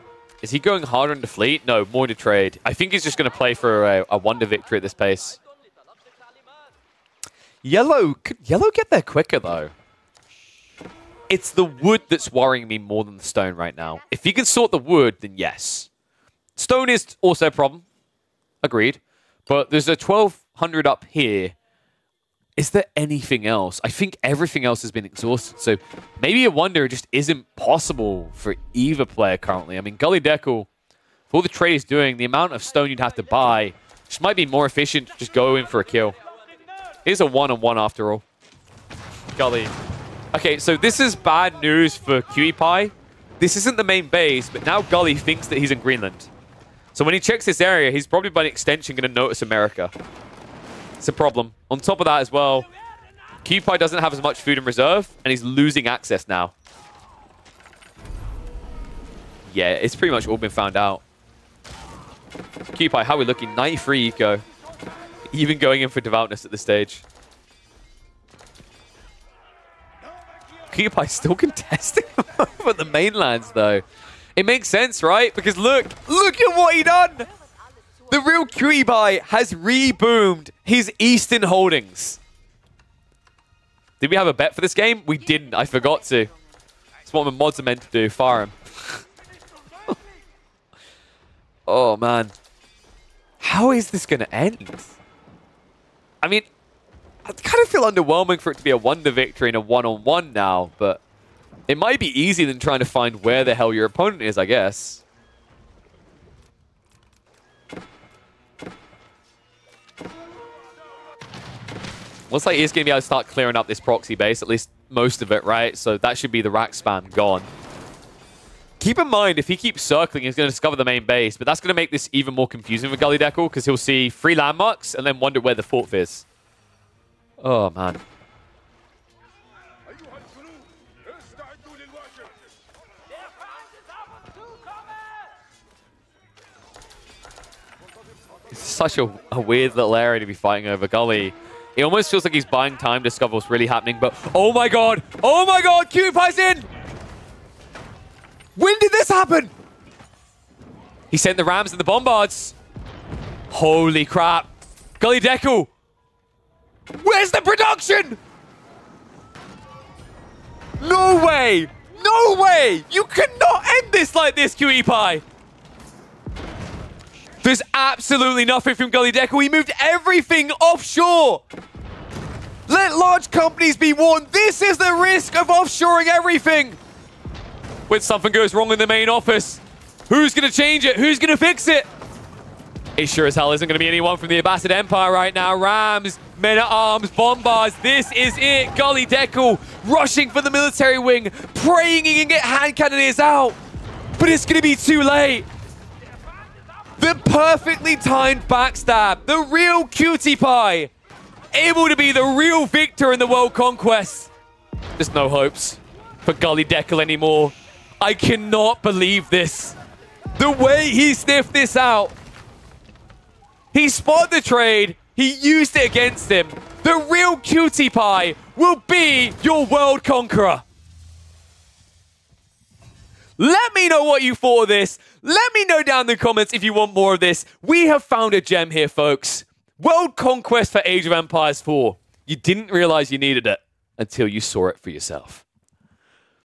is he going harder into fleet? No, more to trade. I think he's just going to play for a wonder victory at this pace. Yellow, could Yellow get there quicker, though? It's the wood that's worrying me more than the stone right now. If he can sort the wood, then yes. Stone is also a problem. Agreed. But there's a 1200 up here. Is there anything else? I think everything else has been exhausted. So maybe a wonder just isn't possible for either player currently. I mean, Gully Deckle, for all the trade he's doing, the amount of stone you'd have to buy just might be more efficient to just go in for a kill. Here's a one-on-one after all. Gully. Okay, so this is bad news for Cutie Pie. This isn't the main base, but now Gully thinks that he's in Greenland. So when he checks this area, he's probably by extension going to notice America. It's a problem. On top of that as well, Cutie Pie doesn't have as much food in reserve, and he's losing access now. Yeah, it's pretty much all been found out. Cutie Pie, how are we looking? 93 eco. Even going in for devoutness at this stage. Cutie Pie still contesting over the mainlands, though. It makes sense, right? Because look at what he done! The real Cutie Pie has reboomed his Eastern holdings. Did we have a bet for this game? We didn't. I forgot to. That's what my mods are meant to do. Fire him. Oh, man. How is this going to end? I mean, I kind of feel underwhelming for it to be a wonder victory in a one-on-one now, but it might be easier than trying to find where the hell your opponent is, I guess. Looks like he's going to be able to start clearing up this proxy base, at least most of it, right? So that should be the rack spam gone. Keep in mind, if he keeps circling, he's going to discover the main base, but that's going to make this even more confusing for Gully Deckle, because he'll see 3 landmarks and then wonder where the fort is. Oh, man. It's such a weird little area to be fighting over. Gully. It almost feels like he's buying time to discover what's really happening, but oh my god! Oh my god! Cutie Pie's in! When did this happen? He sent the Rams and the Bombards. Holy crap. Gully Deckle. Where's the production? No way! No way! You cannot end this like this, Cutie Pie! There's absolutely nothing from Gully Deckle. He moved everything offshore. Let large companies be warned. This is the risk of offshoring everything. When something goes wrong in the main office, who's going to change it? Who's going to fix it? It sure as hell isn't going to be anyone from the Abbasid Empire right now. Rams, men-at-arms, bombards. This is it. Gully Deckle rushing for the military wing, praying he can get hand cannoneers out. But it's going to be too late. The perfectly timed backstab. The real Cutie Pie. Able to be the real victor in the World Conquest. There's no hopes for Gully Deckle anymore. I cannot believe this. The way he sniffed this out. He spotted the trade. He used it against him. The real Cutie Pie will be your world conqueror. Let me know what you thought of this. Let me know down in the comments if you want more of this. We have found a gem here, folks. World Conquest for Age of Empires 4. You didn't realize you needed it until you saw it for yourself.